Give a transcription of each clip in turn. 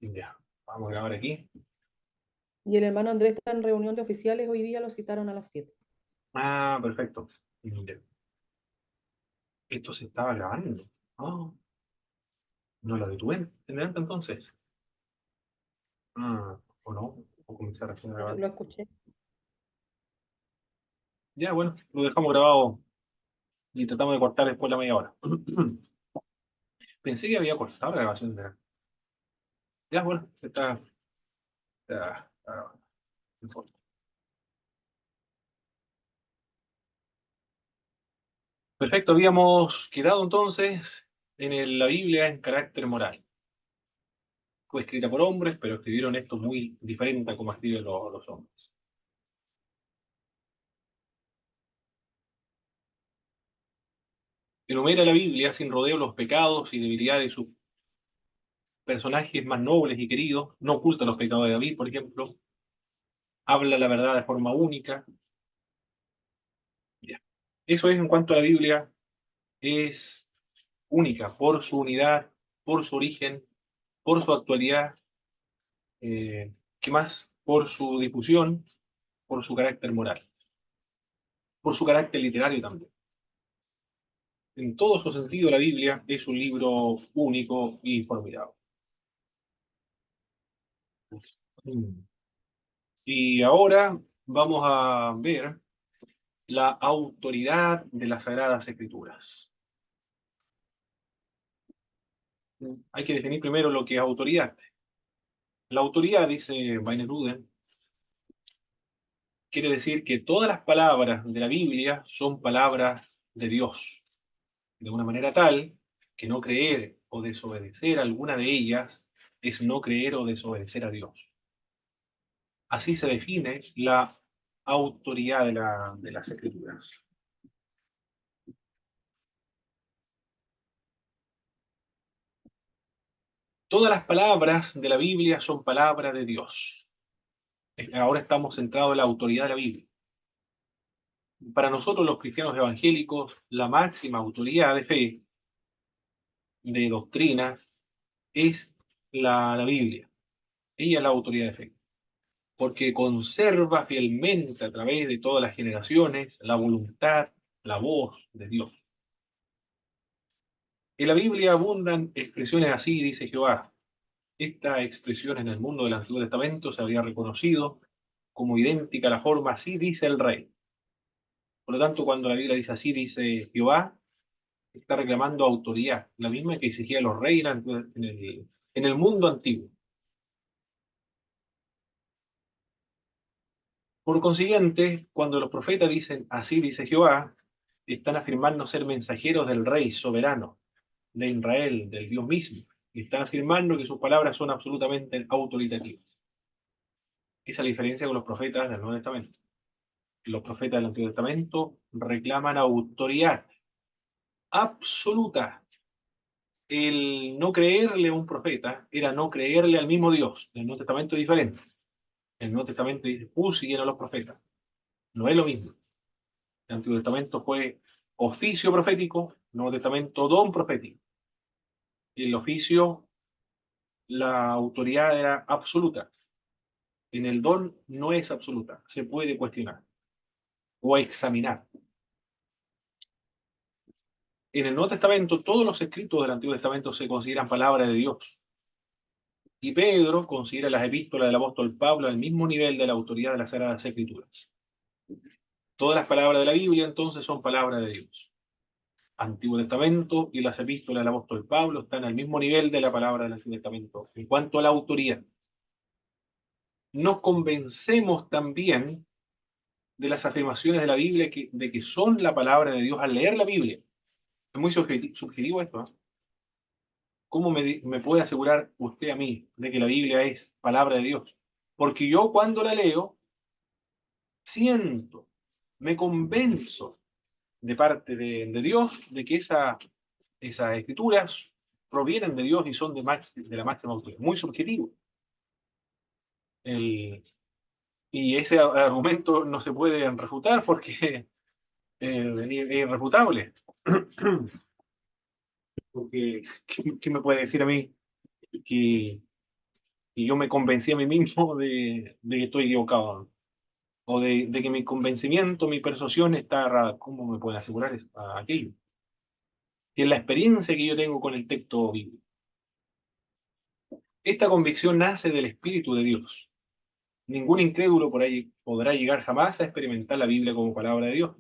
Ya, vamos a grabar aquí. Y el hermano Andrés está en reunión de oficiales, hoy día lo citaron a las 7. Ah, perfecto. Ya. Esto se estaba grabando. Ah, no lo detuve en delante entonces. O no, o comenzar recién a Yo grabar. lo escuché. Ya, bueno, lo dejamos grabado y tratamos de cortar después la media hora. Pensé que había cortado la grabación de... Ya, bueno, se está grabando. No importa. Perfecto, habíamos quedado entonces en la Biblia en carácter moral. Fue escrita por hombres, pero escribieron esto muy diferente a como escriben los hombres. Enumera la Biblia sin rodeo los pecados y debilidades de sus personajes más nobles y queridos, no oculta los pecados de David, por ejemplo, habla la verdad de forma única. Ya. Eso es en cuanto a la Biblia, es única por su unidad, por su origen, por su actualidad, ¿qué más? Por su difusión, por su carácter moral, por su carácter literario también. En todo su sentido, la Biblia es un libro único y formidable. Mm. Y ahora vamos a ver la autoridad de las Sagradas Escrituras. Hay que definir primero lo que es autoridad. La autoridad, dice Weineruden, quiere decir que todas las palabras de la Biblia son palabras de Dios, de una manera tal que no creer o desobedecer alguna de ellas es no creer o desobedecer a Dios. Así se define la autoridad de las Escrituras. Todas las palabras de la Biblia son palabras de Dios. Ahora estamos centrados en la autoridad de la Biblia. Para nosotros los cristianos evangélicos, la máxima autoridad de fe, de doctrina, es la Biblia. Ella es la autoridad de fe, porque conserva fielmente a través de todas las generaciones la voluntad, la voz de Dios. En la Biblia abundan expresiones así, dice Jehová. Esta expresión en el mundo del Antiguo Testamento se habría reconocido como idéntica a la forma así dice el rey. Por lo tanto, cuando la Biblia dice así dice Jehová, está reclamando autoridad, la misma que exigían los reyes en el mundo antiguo. Por consiguiente, cuando los profetas dicen así dice Jehová, están afirmando ser mensajeros del rey soberano, de Israel, del Dios mismo. Y están afirmando que sus palabras son absolutamente autoritativas. Esa es la diferencia con los profetas del Nuevo Testamento. Los profetas del Antiguo Testamento reclaman autoridad absoluta. El no creerle a un profeta era no creerle al mismo Dios. En el Nuevo Testamento es diferente. En el Nuevo Testamento dice, siguieron a los profetas. No es lo mismo. El Antiguo Testamento fue oficio profético, el Nuevo Testamento don profético. El oficio, la autoridad era absoluta. En el don no es absoluta, se puede cuestionar o examinar. En el Nuevo Testamento, todos los escritos del Antiguo Testamento se consideran palabra de Dios. Y Pedro considera las epístolas del apóstol Pablo al mismo nivel de la autoridad de las Sagradas Escrituras. Todas las palabras de la Biblia entonces son palabras de Dios. Antiguo Testamento y las epístolas del apóstol Pablo están al mismo nivel de la palabra del Antiguo Testamento. En cuanto a la autoridad, nos convencemos también de las afirmaciones de la Biblia de que son la palabra de Dios al leer la Biblia. Es muy subjetivo esto, ¿no? ¿Cómo me puede asegurar usted a mí de que la Biblia es palabra de Dios? Porque yo cuando la leo, siento, me convenzo de parte de Dios de que esas escrituras provienen de Dios y son de la máxima autoridad. Muy subjetivo. El, y ese argumento no se puede refutar porque es irrefutable. Porque, ¿qué me puede decir a mí que y yo me convencí a mí mismo de que estoy equivocado, o de que mi convencimiento, mi persuasión está errada. ¿Cómo me pueden asegurar aquello? Que es la experiencia que yo tengo con el texto bíblico. Esta convicción nace del Espíritu de Dios. Ningún incrédulo por ahí podrá llegar jamás a experimentar la Biblia como palabra de Dios,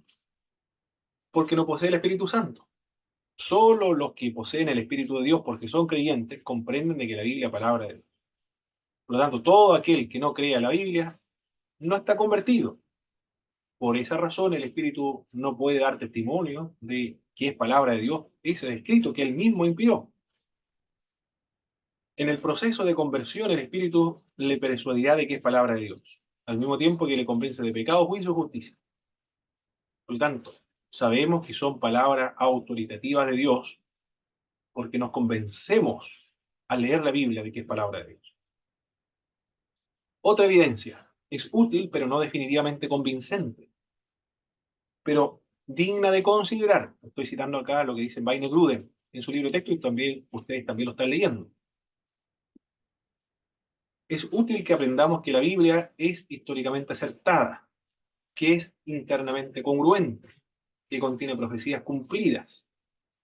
porque no posee el Espíritu Santo. Solo los que poseen el Espíritu de Dios, porque son creyentes, comprenden de que la Biblia es palabra de Dios. Por lo tanto, todo aquel que no crea la Biblia no está convertido. Por esa razón, el Espíritu no puede dar testimonio de que es palabra de Dios. Ese escrito que él mismo inspiró. En el proceso de conversión, el Espíritu le persuadirá de que es palabra de Dios, al mismo tiempo que le convence de pecado, juicio y justicia. Por lo tanto, sabemos que son palabras autoritativas de Dios porque nos convencemos al leer la Biblia de que es palabra de Dios. Otra evidencia, es útil pero no definitivamente convincente, pero digna de considerar. Estoy citando acá lo que dice Wayne Grudem en su libro de texto y también ustedes también lo están leyendo. Es útil que aprendamos que la Biblia es históricamente acertada, que es internamente congruente, que contiene profecías cumplidas,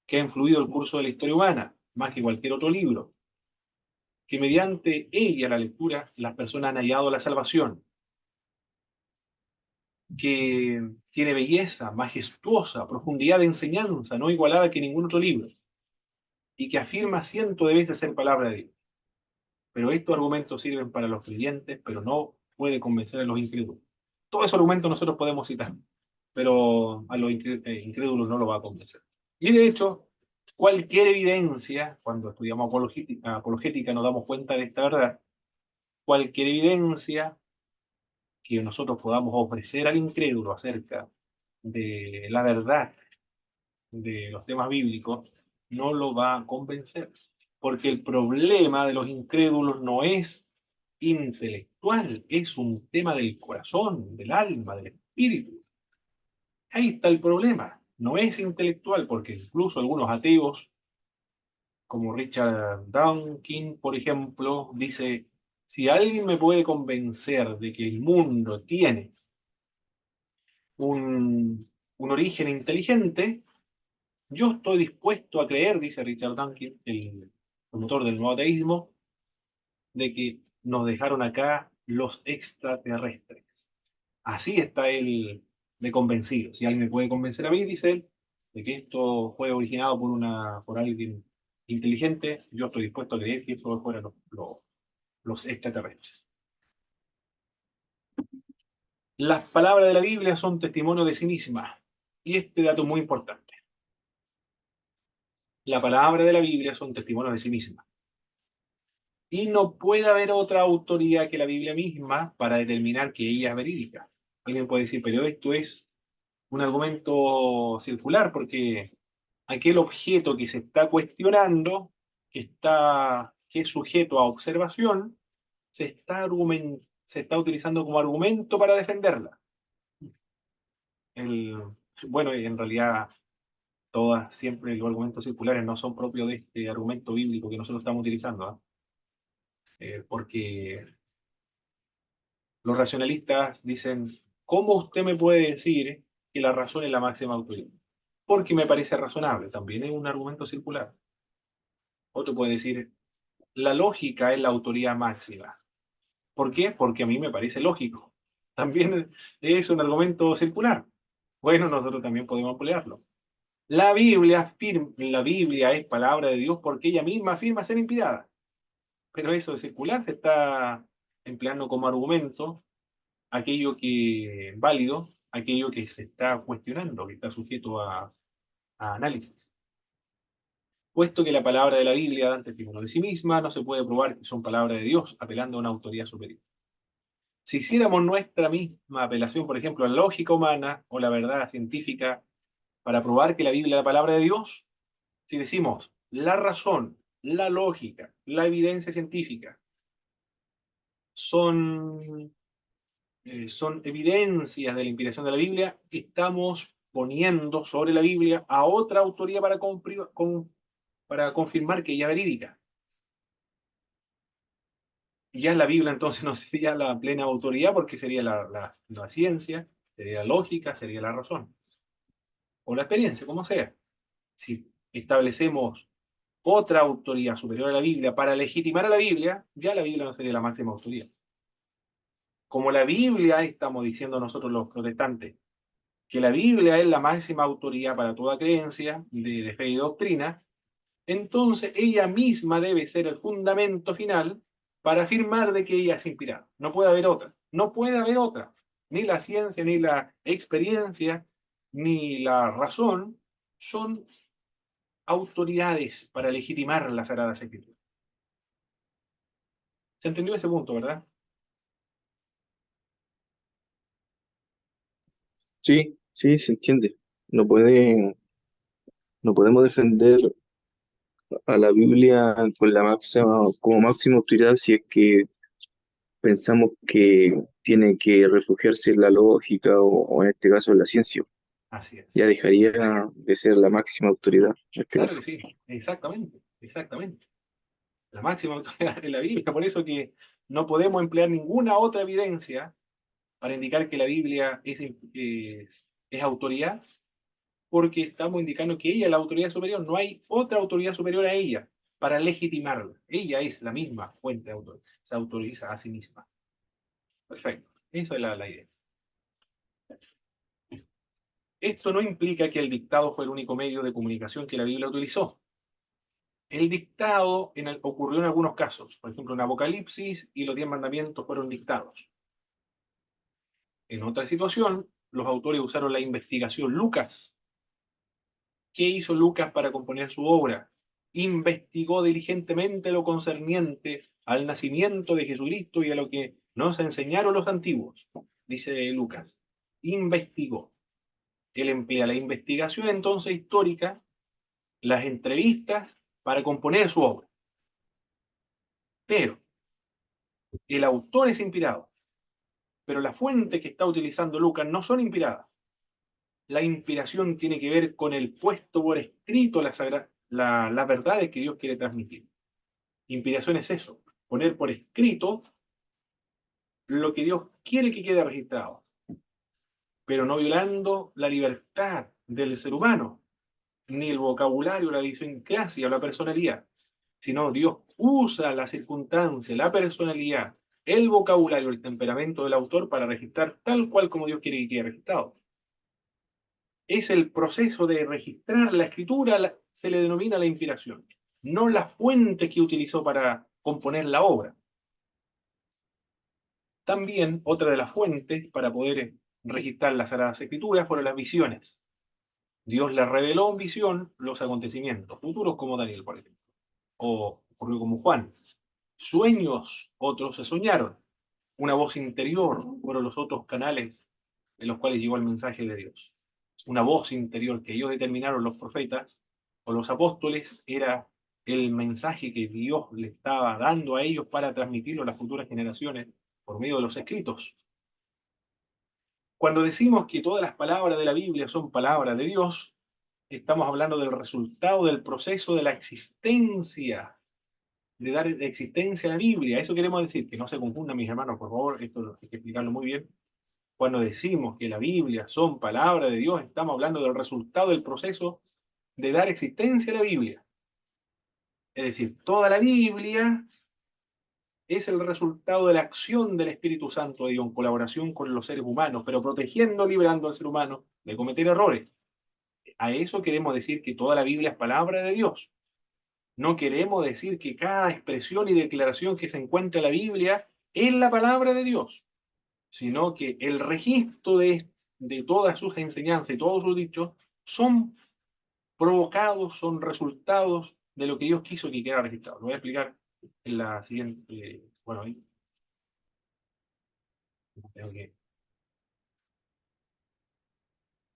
que ha influido el curso de la historia humana más que cualquier otro libro, que mediante ella, la lectura, las personas han hallado la salvación, que tiene belleza, majestuosa, profundidad de enseñanza, no igualada que ningún otro libro, y que afirma cientos de veces ser palabra de Dios. Pero estos argumentos sirven para los creyentes, pero no puede convencer a los incrédulos. Todos esos argumentos nosotros podemos citar, pero a los incrédulos no lo va a convencer. Y de hecho, cualquier evidencia, cuando estudiamos apologética nos damos cuenta de esta verdad, cualquier evidencia que nosotros podamos ofrecer al incrédulo acerca de la verdad de los temas bíblicos, no lo va a convencer. Porque el problema de los incrédulos no es intelectual, es un tema del corazón, del alma, del espíritu. Ahí está el problema. No es intelectual, porque incluso algunos ateos, como Richard Dawkins, por ejemplo, dice, si alguien me puede convencer de que el mundo tiene un origen inteligente, yo estoy dispuesto a creer, dice Richard Dawkins, el promotor del nuevo ateísmo, de que nos dejaron acá los extraterrestres. Así está él de convencido. Si alguien me puede convencer a mí, dice él, de que esto fue originado por alguien inteligente, yo estoy dispuesto a creer que esto fueran los extraterrestres. Las palabras de la Biblia son testimonio de sí mismas. Y este dato es muy importante. La palabra de la Biblia son testimonio de sí misma. Y no puede haber otra autoridad que la Biblia misma para determinar que ella es verídica. Alguien puede decir, pero esto es un argumento circular, porque aquel objeto que se está cuestionando, que es sujeto a observación, se está utilizando como argumento para defenderla. El, bueno, en realidad siempre los argumentos circulares no son propios de este argumento bíblico que nosotros estamos utilizando, ¿eh? Porque los racionalistas dicen, ¿cómo usted me puede decir que la razón es la máxima autoridad? Porque me parece razonable, también es un argumento circular. Otro puede decir, la lógica es la autoridad máxima. ¿Por qué? Porque a mí me parece lógico. También es un argumento circular. Bueno, nosotros también podemos emplearlo. La Biblia es palabra de Dios porque ella misma afirma ser inspirada. Pero eso de circular se está empleando como argumento aquello que es válido, aquello que se está cuestionando, que está sujeto a análisis. Puesto que la palabra de la Biblia da testimonio de sí misma, no se puede probar que son palabras de Dios, apelando a una autoridad superior. Si hiciéramos nuestra misma apelación, por ejemplo, a la lógica humana o la verdad científica, para probar que la Biblia es la palabra de Dios, si decimos la razón, la lógica, la evidencia científica son son evidencias de la inspiración de la Biblia, estamos poniendo sobre la Biblia a otra autoría para confirmar que ella es verídica. ya la Biblia entonces no sería la plena autoridad porque sería la ciencia, sería la lógica, sería la razón, o la experiencia, como sea. Si establecemos otra autoridad superior a la Biblia para legitimar a la Biblia, ya la Biblia no sería la máxima autoridad. Como la Biblia, estamos diciendo nosotros los protestantes, que la Biblia es la máxima autoridad para toda creencia de fe y doctrina, entonces ella misma debe ser el fundamento final para afirmar de que ella es inspirada. No puede haber otra. No puede haber otra. Ni la ciencia, ni la experiencia, ni la razón son autoridades para legitimar las Sagradas Escrituras. ¿Se entendió ese punto, verdad? Sí, sí, se entiende. No puede, no podemos defender a la Biblia con la máxima, como máxima autoridad si es que pensamos que tiene que refugiarse en la lógica o en este caso en la ciencia. Así es. Ya dejaría de ser la máxima autoridad en este Claro caso. que sí, exactamente, exactamente. La máxima autoridad es la Biblia, por eso que no podemos emplear ninguna otra evidencia para indicar que la Biblia es autoridad, porque estamos indicando que ella es la autoridad superior, no hay otra autoridad superior a ella para legitimarla. Ella es la misma fuente de autoridad, se autoriza a sí misma. Perfecto, eso es la idea. Esto no implica que el dictado fue el único medio de comunicación que la Biblia utilizó. El dictado ocurrió en algunos casos, por ejemplo en Apocalipsis y los 10 mandamientos fueron dictados. En otra situación, los autores usaron la investigación. Lucas, ¿qué hizo Lucas para componer su obra? Investigó diligentemente lo concerniente al nacimiento de Jesucristo y a lo que nos enseñaron los antiguos, dice Lucas. Investigó. Él emplea la investigación entonces histórica, las entrevistas, para componer su obra. Pero el autor es inspirado, pero las fuentes que está utilizando Lucas no son inspiradas. La inspiración tiene que ver con el puesto por escrito las verdades que Dios quiere transmitir. Inspiración es eso, poner por escrito lo que Dios quiere que quede registrado, pero no violando la libertad del ser humano, ni el vocabulario, la idiosincrasia o la personalidad, sino Dios usa la circunstancia, la personalidad, el vocabulario, el temperamento del autor para registrar tal cual como Dios quiere que quede registrado. Es el proceso de registrar la escritura, se le denomina la inspiración, no la fuente que utilizó para componer la obra. También otra de las fuentes para poder registrar las Sagradas Escrituras fueron las visiones. Dios le reveló en visión los acontecimientos futuros como Daniel, por ejemplo, o ocurrió como Juan. Sueños, otros se soñaron. Una voz interior fueron los otros canales en los cuales llegó el mensaje de Dios. Una voz interior que ellos determinaron los profetas o los apóstoles era el mensaje que Dios le estaba dando a ellos para transmitirlo a las futuras generaciones por medio de los escritos. Cuando decimos que todas las palabras de la Biblia son palabras de Dios, estamos hablando del resultado del proceso de la existencia, de dar existencia a la Biblia. Eso queremos decir, que no se confundan mis hermanos, por favor, esto hay que explicarlo muy bien. Cuando decimos que la Biblia son palabras de Dios, estamos hablando del resultado del proceso de dar existencia a la Biblia. Es decir, toda la Biblia es el resultado de la acción del Espíritu Santo de Dios en colaboración con los seres humanos, pero protegiendo, librando al ser humano de cometer errores. A eso queremos decir que toda la Biblia es palabra de Dios. No queremos decir que cada expresión y declaración que se encuentra en la Biblia es la palabra de Dios, sino que el registro de todas sus enseñanzas y todos sus dichos son provocados, son resultados de lo que Dios quiso que quedara registrado. Lo voy a explicar en la siguiente. Bueno, ahí tengo que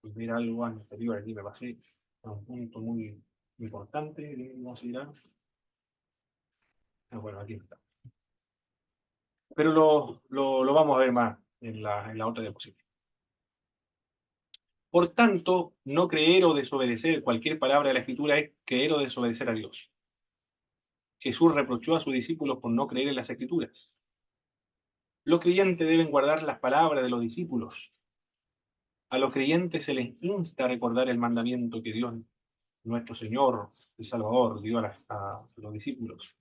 ver algo anterior. Aquí me pasé a un punto muy importante de considerar. Bueno, aquí está. Pero lo vamos a ver más en la otra diapositiva. Por tanto, no creer o desobedecer cualquier palabra de la Escritura es creer o desobedecer a Dios. Jesús reprochó a sus discípulos por no creer en las Escrituras. Los creyentes deben guardar las palabras de los discípulos. A los creyentes se les insta a recordar el mandamiento que Dios, nuestro Señor y Salvador, dio a los discípulos.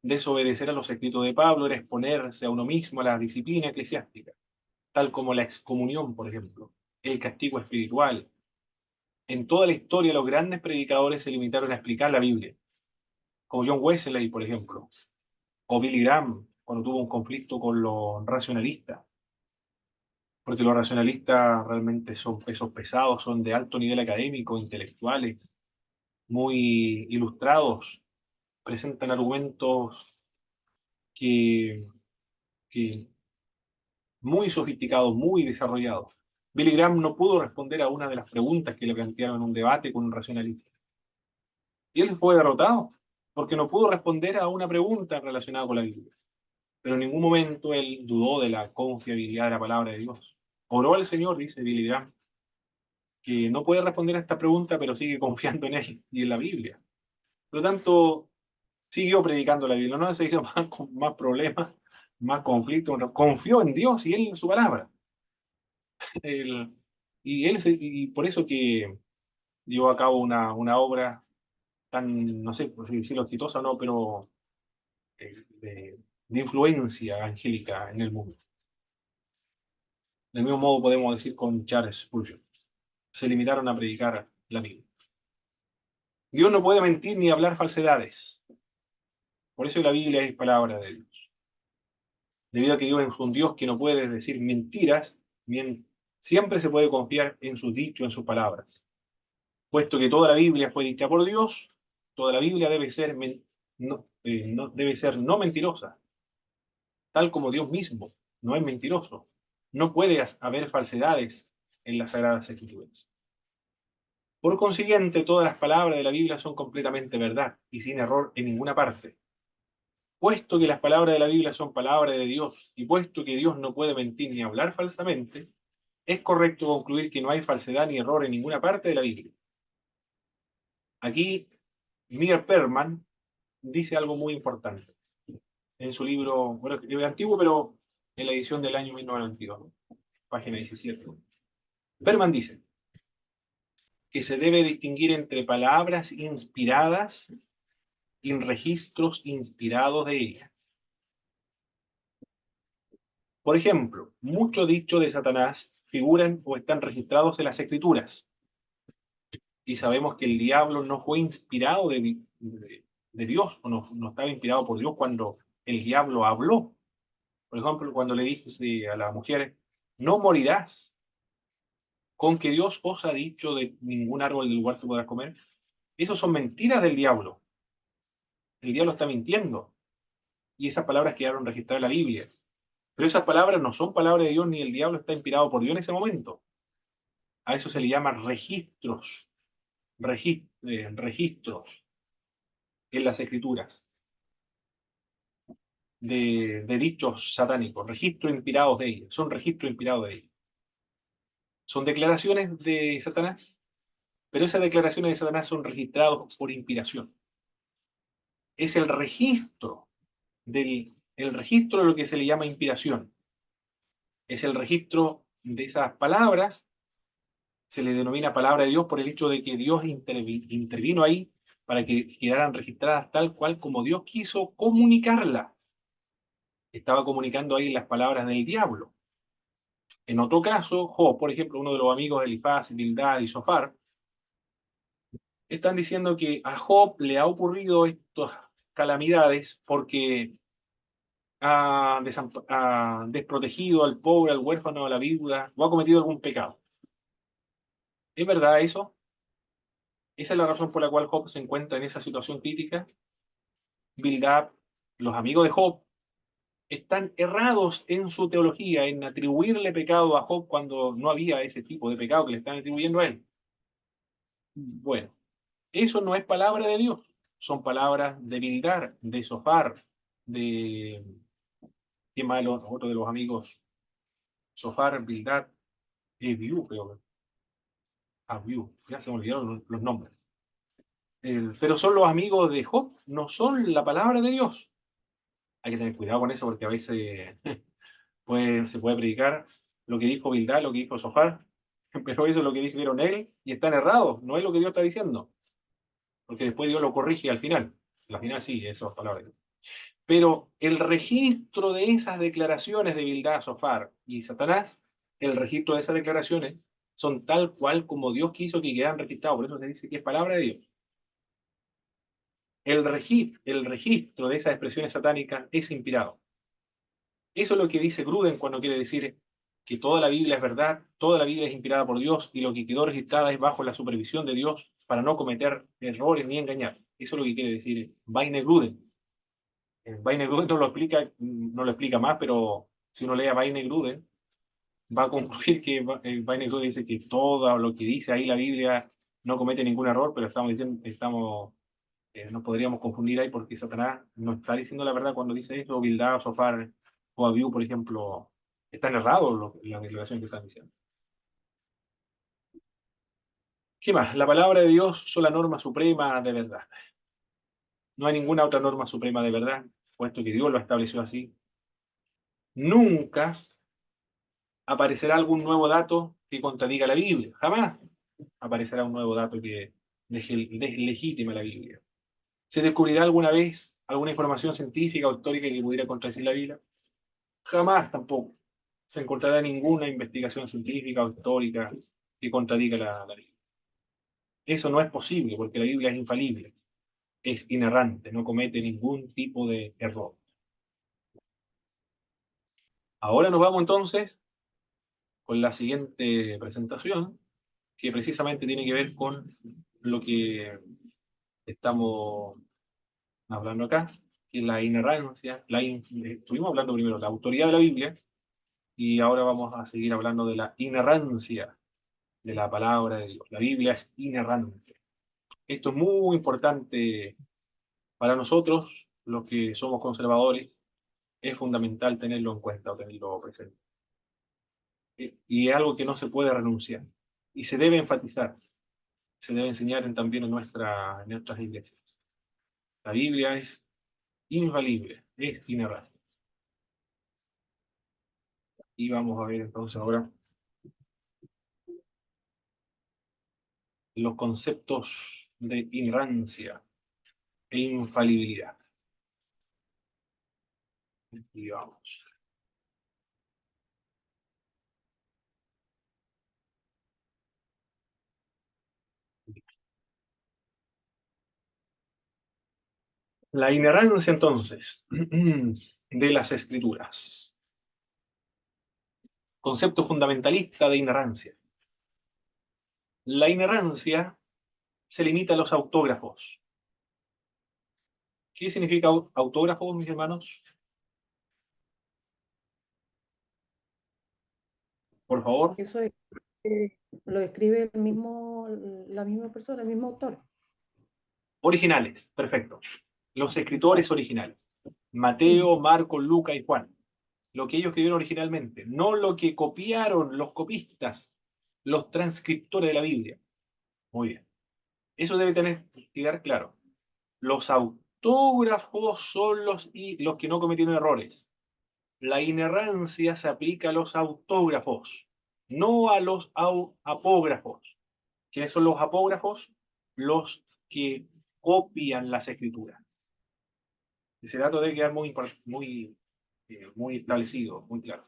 Desobedecer a los escritos de Pablo era exponerse a uno mismo a la disciplina eclesiástica, tal como la excomunión, por ejemplo, el castigo espiritual. En toda la historia, los grandes predicadores se limitaron a explicar la Biblia, como John Wesley, por ejemplo, o Billy Graham, cuando tuvo un conflicto con los racionalistas, porque los racionalistas realmente son pesos pesados, son de alto nivel académico, intelectuales, muy ilustrados, presentan argumentos que, que muy sofisticados, muy desarrollados. Billy Graham no pudo responder a una de las preguntas que le plantearon en un debate con un racionalista. Y él fue derrotado, porque no pudo responder a una pregunta relacionada con la Biblia. Pero en ningún momento él dudó de la confiabilidad de la palabra de Dios. Oró al Señor, dice Billy Graham, que no puede responder a esta pregunta, pero sigue confiando en él y en la Biblia. Por lo tanto, siguió predicando la Biblia, no se hizo más problemas, más conflictos, confió en Dios y él en su palabra. Él- y por eso que llevó a cabo una obra tan, no sé si decirlo exitosa o no, pero de influencia angélica en el mundo. Del mismo modo podemos decir con Charles Spurgeon. Se limitaron a predicar la Biblia. Dios no puede mentir ni hablar falsedades. Por eso la Biblia es palabra de Dios. Debido a que Dios es un Dios que no puede decir mentiras, siempre se puede confiar en sus dichos, en sus palabras. Puesto que toda la Biblia fue dicha por Dios, toda la Biblia debe ser debe ser no mentirosa, tal como Dios mismo no es mentiroso. No puede haber falsedades en las Sagradas Escrituras. Por consiguiente, todas las palabras de la Biblia son completamente verdad y sin error en ninguna parte. Puesto que las palabras de la Biblia son palabras de Dios y puesto que Dios no puede mentir ni hablar falsamente, es correcto concluir que no hay falsedad ni error en ninguna parte de la Biblia. Aquí, Meyer Perman dice algo muy importante en su libro, bueno, es antiguo, pero en la edición del año 1992, página 17. Perman dice que se debe distinguir entre palabras inspiradas y registros inspirados de ella. Por ejemplo, muchos dichos de Satanás figuran o están registrados en las Escrituras. Y sabemos que el diablo no fue inspirado de Dios, o no estaba inspirado por Dios cuando el diablo habló. Por ejemplo, cuando le dice a la mujer, no morirás, con que Dios os ha dicho de ningún árbol del lugar que podrás comer. Eso son mentiras del diablo. El diablo está mintiendo. Y esas palabras quedaron registradas en la Biblia. Pero esas palabras no son palabras de Dios, ni el diablo está inspirado por Dios en ese momento. A eso se le llama registros, registros en las Escrituras de dichos satánicos, registros inspirados de ellos, son registros inspirados de ellos. Son declaraciones de Satanás, pero esas declaraciones de Satanás son registradas por inspiración. Es el registro de lo que se le llama inspiración. Es el registro de esas palabras, se le denomina palabra de Dios por el hecho de que Dios intervino ahí para que quedaran registradas tal cual como Dios quiso comunicarla. Estaba comunicando ahí las palabras del diablo. En otro caso, Job, por ejemplo, uno de los amigos de Elifaz, Bildad y Sofar, están diciendo que a Job le ha ocurrido estas calamidades porque ha desprotegido al pobre, al huérfano, a la viuda, o ha cometido algún pecado. ¿Es verdad eso? ¿Esa es la razón por la cual Job se encuentra en esa situación crítica? Bildad, los amigos de Job, están errados en su teología, en atribuirle pecado a Job cuando no había ese tipo de pecado que le están atribuyendo a él. Bueno, eso no es palabra de Dios, son palabras de Bildad, de Sofar, de... ¿Quién más? Otro de los amigos, Sofar, Bildad, Ebiú, creo que. Abiú, ya se me olvidaron los nombres. Pero son los amigos de Job, no son la palabra de Dios. Hay que tener cuidado con eso porque a veces Pues se puede predicar lo que dijo Bildad, lo que dijo Sofar, pero eso es lo que dijeron él y están errados, no es lo que Dios está diciendo, porque después Dios lo corrige al final. Al final sí, esas palabras. Pero el registro de esas declaraciones de Bildad, Sofar y Satanás, el registro de esas declaraciones son tal cual como Dios quiso que quedaran registrados, por eso se dice que es palabra de Dios. El registro de esas expresiones satánicas es inspirado. Eso es lo que dice Gruden cuando quiere decir que toda la Biblia es verdad, toda la Biblia es inspirada por Dios y lo que quedó registrada es bajo la supervisión de Dios para no cometer errores ni engañar. Eso es lo que quiere decir Vaine Gruden. Vaine Gruden no lo explica más, pero si uno lee a Vaine Gruden, va a concluir que Vaine Gruden dice que todo lo que dice ahí la Biblia no comete ningún error, pero nos podríamos confundir ahí porque Satanás no está diciendo la verdad cuando dice eso, Bildad, Sofar o Abiú, por ejemplo, están errados las declaraciones que están diciendo. ¿Qué más? La palabra de Dios son la norma suprema de verdad. No hay ninguna otra norma suprema de verdad, puesto que Dios lo estableció así. Nunca aparecerá algún nuevo dato que contradiga la Biblia. Jamás aparecerá un nuevo dato que deslegitime la Biblia. ¿Se descubrirá alguna vez alguna información científica o histórica que pudiera contradecir la Biblia? Jamás tampoco se encontrará ninguna investigación científica o histórica que contradiga la Biblia. Eso no es posible porque la Biblia es infalible, es inerrante, no comete ningún tipo de error. Ahora nos vamos entonces con la siguiente presentación, que precisamente tiene que ver con lo que estamos hablando acá, que es la inerrancia. Estuvimos hablando primero de la autoridad de la Biblia y ahora vamos a seguir hablando de la inerrancia de la palabra de Dios. La Biblia es inerrante. Esto es muy importante para nosotros, los que somos conservadores, es fundamental tenerlo en cuenta o tenerlo presente. Y es algo que no se puede renunciar. Y se debe enfatizar, se debe enseñar también en nuestras iglesias. La Biblia es infalible, es inerrante. Y vamos a ver entonces ahora los conceptos de inerrancia e infalibilidad. Y vamos. La inerrancia entonces de las escrituras. Concepto fundamentalista de inerrancia. La inerrancia se limita a los autógrafos. ¿Qué significa autógrafo, mis hermanos? Por favor. Eso es, eh, lo escribe la misma persona, el mismo autor. Originales, perfecto. Los escritores originales. Mateo, Marcos, Lucas y Juan. Lo que ellos escribieron originalmente, no lo que copiaron los copistas, los transcriptores de la Biblia. Muy bien. Eso debe quedar claro. Los autógrafos son los que no cometieron errores. La inerrancia se aplica a los autógrafos, no a los apógrafos. ¿Quiénes son los apógrafos? Los que copian las escrituras. Ese dato debe quedar muy establecido, muy claro.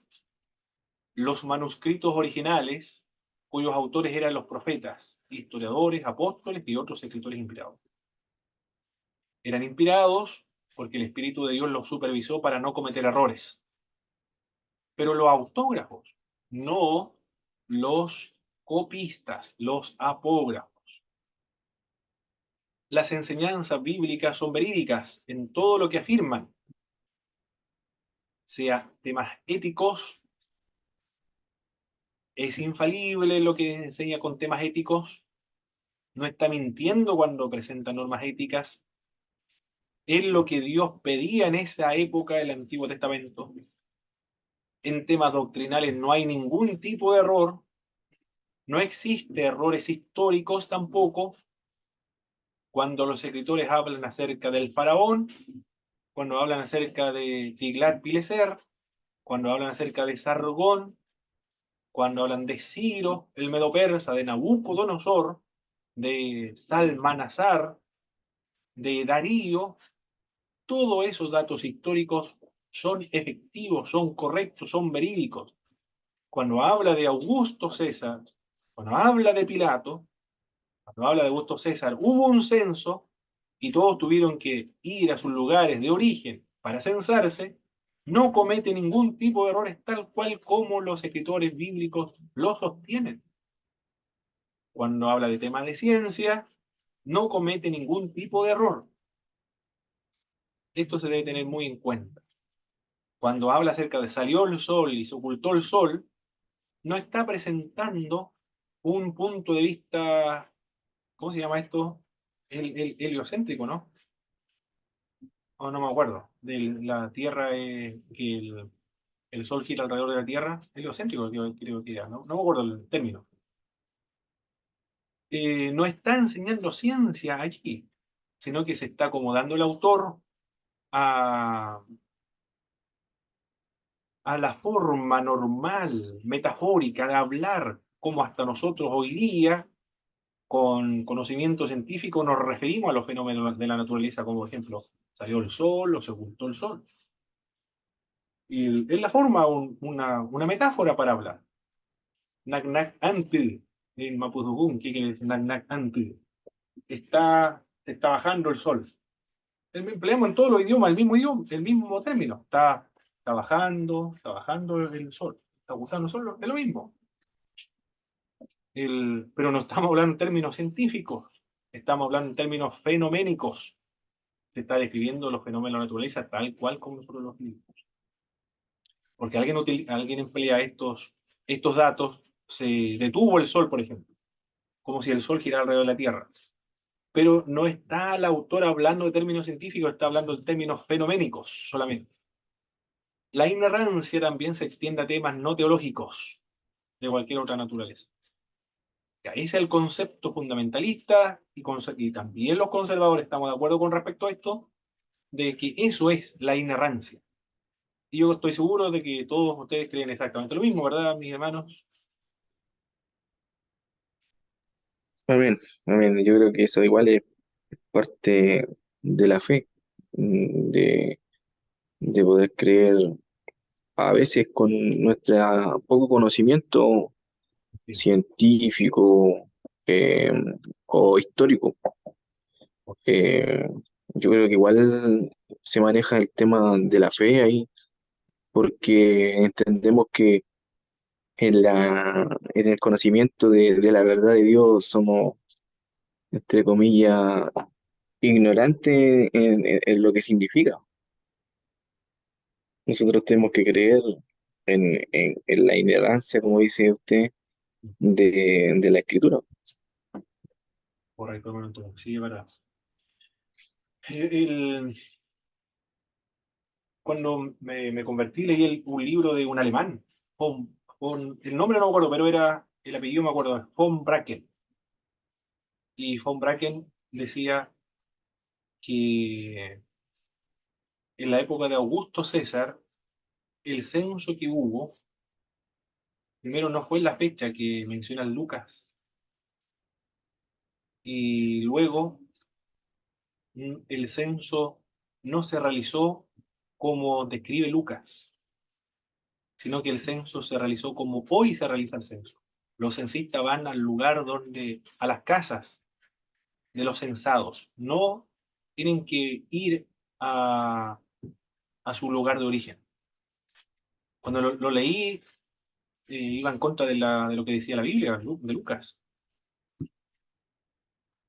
Los manuscritos originales, cuyos autores eran los profetas, historiadores, apóstoles y otros escritores inspirados. Eran inspirados porque el Espíritu de Dios los supervisó para no cometer errores. Pero los autógrafos, no los copistas, los apógrafos. Las enseñanzas bíblicas son verídicas en todo lo que afirman, sea temas éticos, es infalible lo que enseña con temas éticos, no está mintiendo cuando presenta normas éticas, es lo que Dios pedía en esa época del Antiguo Testamento. En temas doctrinales no hay ningún tipo de error, no existe errores históricos tampoco. Cuando los escritores hablan acerca del faraón, cuando hablan acerca de Tiglat-Pileser, cuando hablan acerca de Sargón, cuando hablan de Ciro, el Medo Persa, de Nabucodonosor, de Salmanasar, de Darío, todos esos datos históricos son efectivos, son correctos, son verídicos. Cuando habla de Augusto César, cuando habla de Pilato, cuando habla de Augusto César, hubo un censo y todos tuvieron que ir a sus lugares de origen para censarse, no comete ningún tipo de errores tal cual como los escritores bíblicos lo sostienen. Cuando habla de temas de ciencia, no comete ningún tipo de error. Esto se debe tener muy en cuenta. Cuando habla acerca de salió el sol y se ocultó el sol, no está presentando un punto de vista, ¿cómo se llama esto? El heliocéntrico, ¿no? O no me acuerdo. De la Tierra, que el Sol gira alrededor de la Tierra. Heliocéntrico, creo que era, ¿no? No me acuerdo el término. No está enseñando ciencia allí, sino que se está acomodando el autor a, a la forma normal, metafórica de hablar, como hasta nosotros hoy día, con conocimiento científico, nos referimos a los fenómenos de la naturaleza, como por ejemplo, salió el sol o se ocultó el sol. Y es la forma, una metáfora para hablar. Nak nak antu, en Mapudungun, ¿qué quiere decir nak nak antu? Se está bajando el sol. Empleamos en todos los idiomas idioma, el mismo término. Está bajando el sol. Está ocultando el sol, es lo mismo. Pero no estamos hablando en términos científicos, estamos hablando en términos fenoménicos. Se está describiendo los fenómenos de la naturaleza tal cual como nosotros los vivimos. Porque alguien emplea estos datos, se detuvo el sol, por ejemplo, como si el sol girara alrededor de la Tierra. Pero no está el autor hablando de términos científicos, está hablando de términos fenoménicos solamente. La ignorancia también se extiende a temas no teológicos de cualquier otra naturaleza. Ese es el concepto fundamentalista y también los conservadores estamos de acuerdo con respecto a esto, de que eso es la inerrancia. Y yo estoy seguro de que todos ustedes creen exactamente lo mismo, ¿verdad, mis hermanos? Amén, amén. Yo creo que eso igual es parte de la fe, de poder creer a veces con nuestro poco conocimiento Sí. científico eh, o histórico. Eh, yo creo que igual se maneja el tema de la fe ahí, porque entendemos que en el conocimiento de la verdad de Dios somos, entre comillas, ignorantes en lo que significa. Nosotros tenemos que creer en la ignorancia, como dice usted, de la escritura. Correcto, hermano Antonio. Sí, es verdad. El- Cuando me convertí, leí un libro de un alemán. El nombre no me acuerdo, pero era el apellido, me acuerdo, von Bracken. Y von Bracken decía que en la época de Augusto César, el censo que hubo, primero no fue la fecha que menciona Lucas, y luego el censo no se realizó como describe Lucas, sino que el censo se realizó como hoy se realiza el censo. Los censistas van al lugar donde, a las casas de los censados, no tienen que ir a, a su lugar de origen. Cuando lo leí, iba en contra de lo que decía la Biblia de Lucas.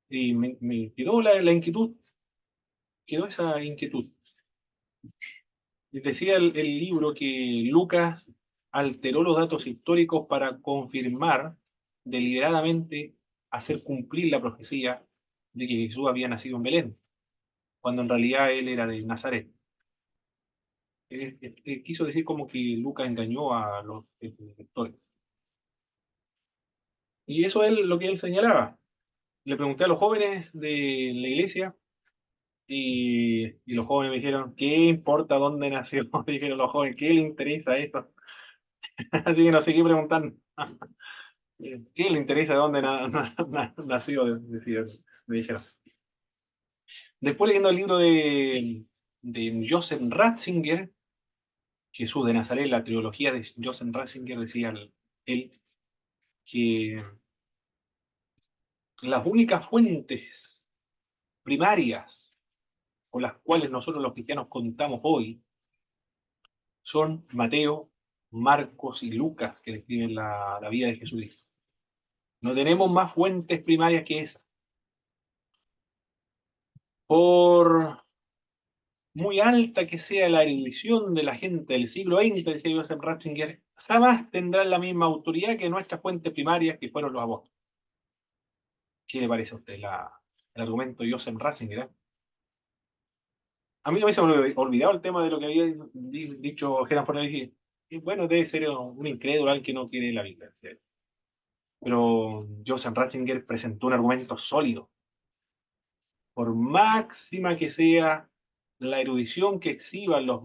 Y me quedó la inquietud, quedó esa inquietud. Y decía el libro que Lucas alteró los datos históricos para confirmar deliberadamente hacer cumplir la profecía de que Jesús había nacido en Belén, cuando en realidad él era de Nazaret. Quiso decir como que Lucas engañó a los lectores. Y eso es lo que él señalaba. Le pregunté a los jóvenes de la iglesia Y los jóvenes me dijeron, ¿qué importa dónde nació? Dijeron los jóvenes, ¿qué le interesa esto? Así que no seguí preguntando. ¿Qué le interesa dónde nació? Me dijeron. Después leyendo el libro de Joseph Ratzinger, Jesús de Nazaret, la trilogía de Joseph Ratzinger, decía él que las únicas fuentes primarias con las cuales nosotros los cristianos contamos hoy son Mateo, Marcos y Lucas, que describen la vida de Jesucristo. No tenemos más fuentes primarias que esa. Por muy alta que sea la erudición de la gente del siglo XX, decía Joseph Ratzinger, jamás tendrán la misma autoridad que nuestras fuentes primarias, que fueron los apóstoles. ¿Qué le parece a usted el argumento de Joseph Ratzinger? A mí no me se me había olvidado el tema de lo que había dicho Gerard Fornelli. Y bueno, debe ser un incrédulo, alguien que no quiere la Biblia. ¿Sí? Pero Joseph Ratzinger presentó un argumento sólido. Por máxima que sea la erudición que exhiban los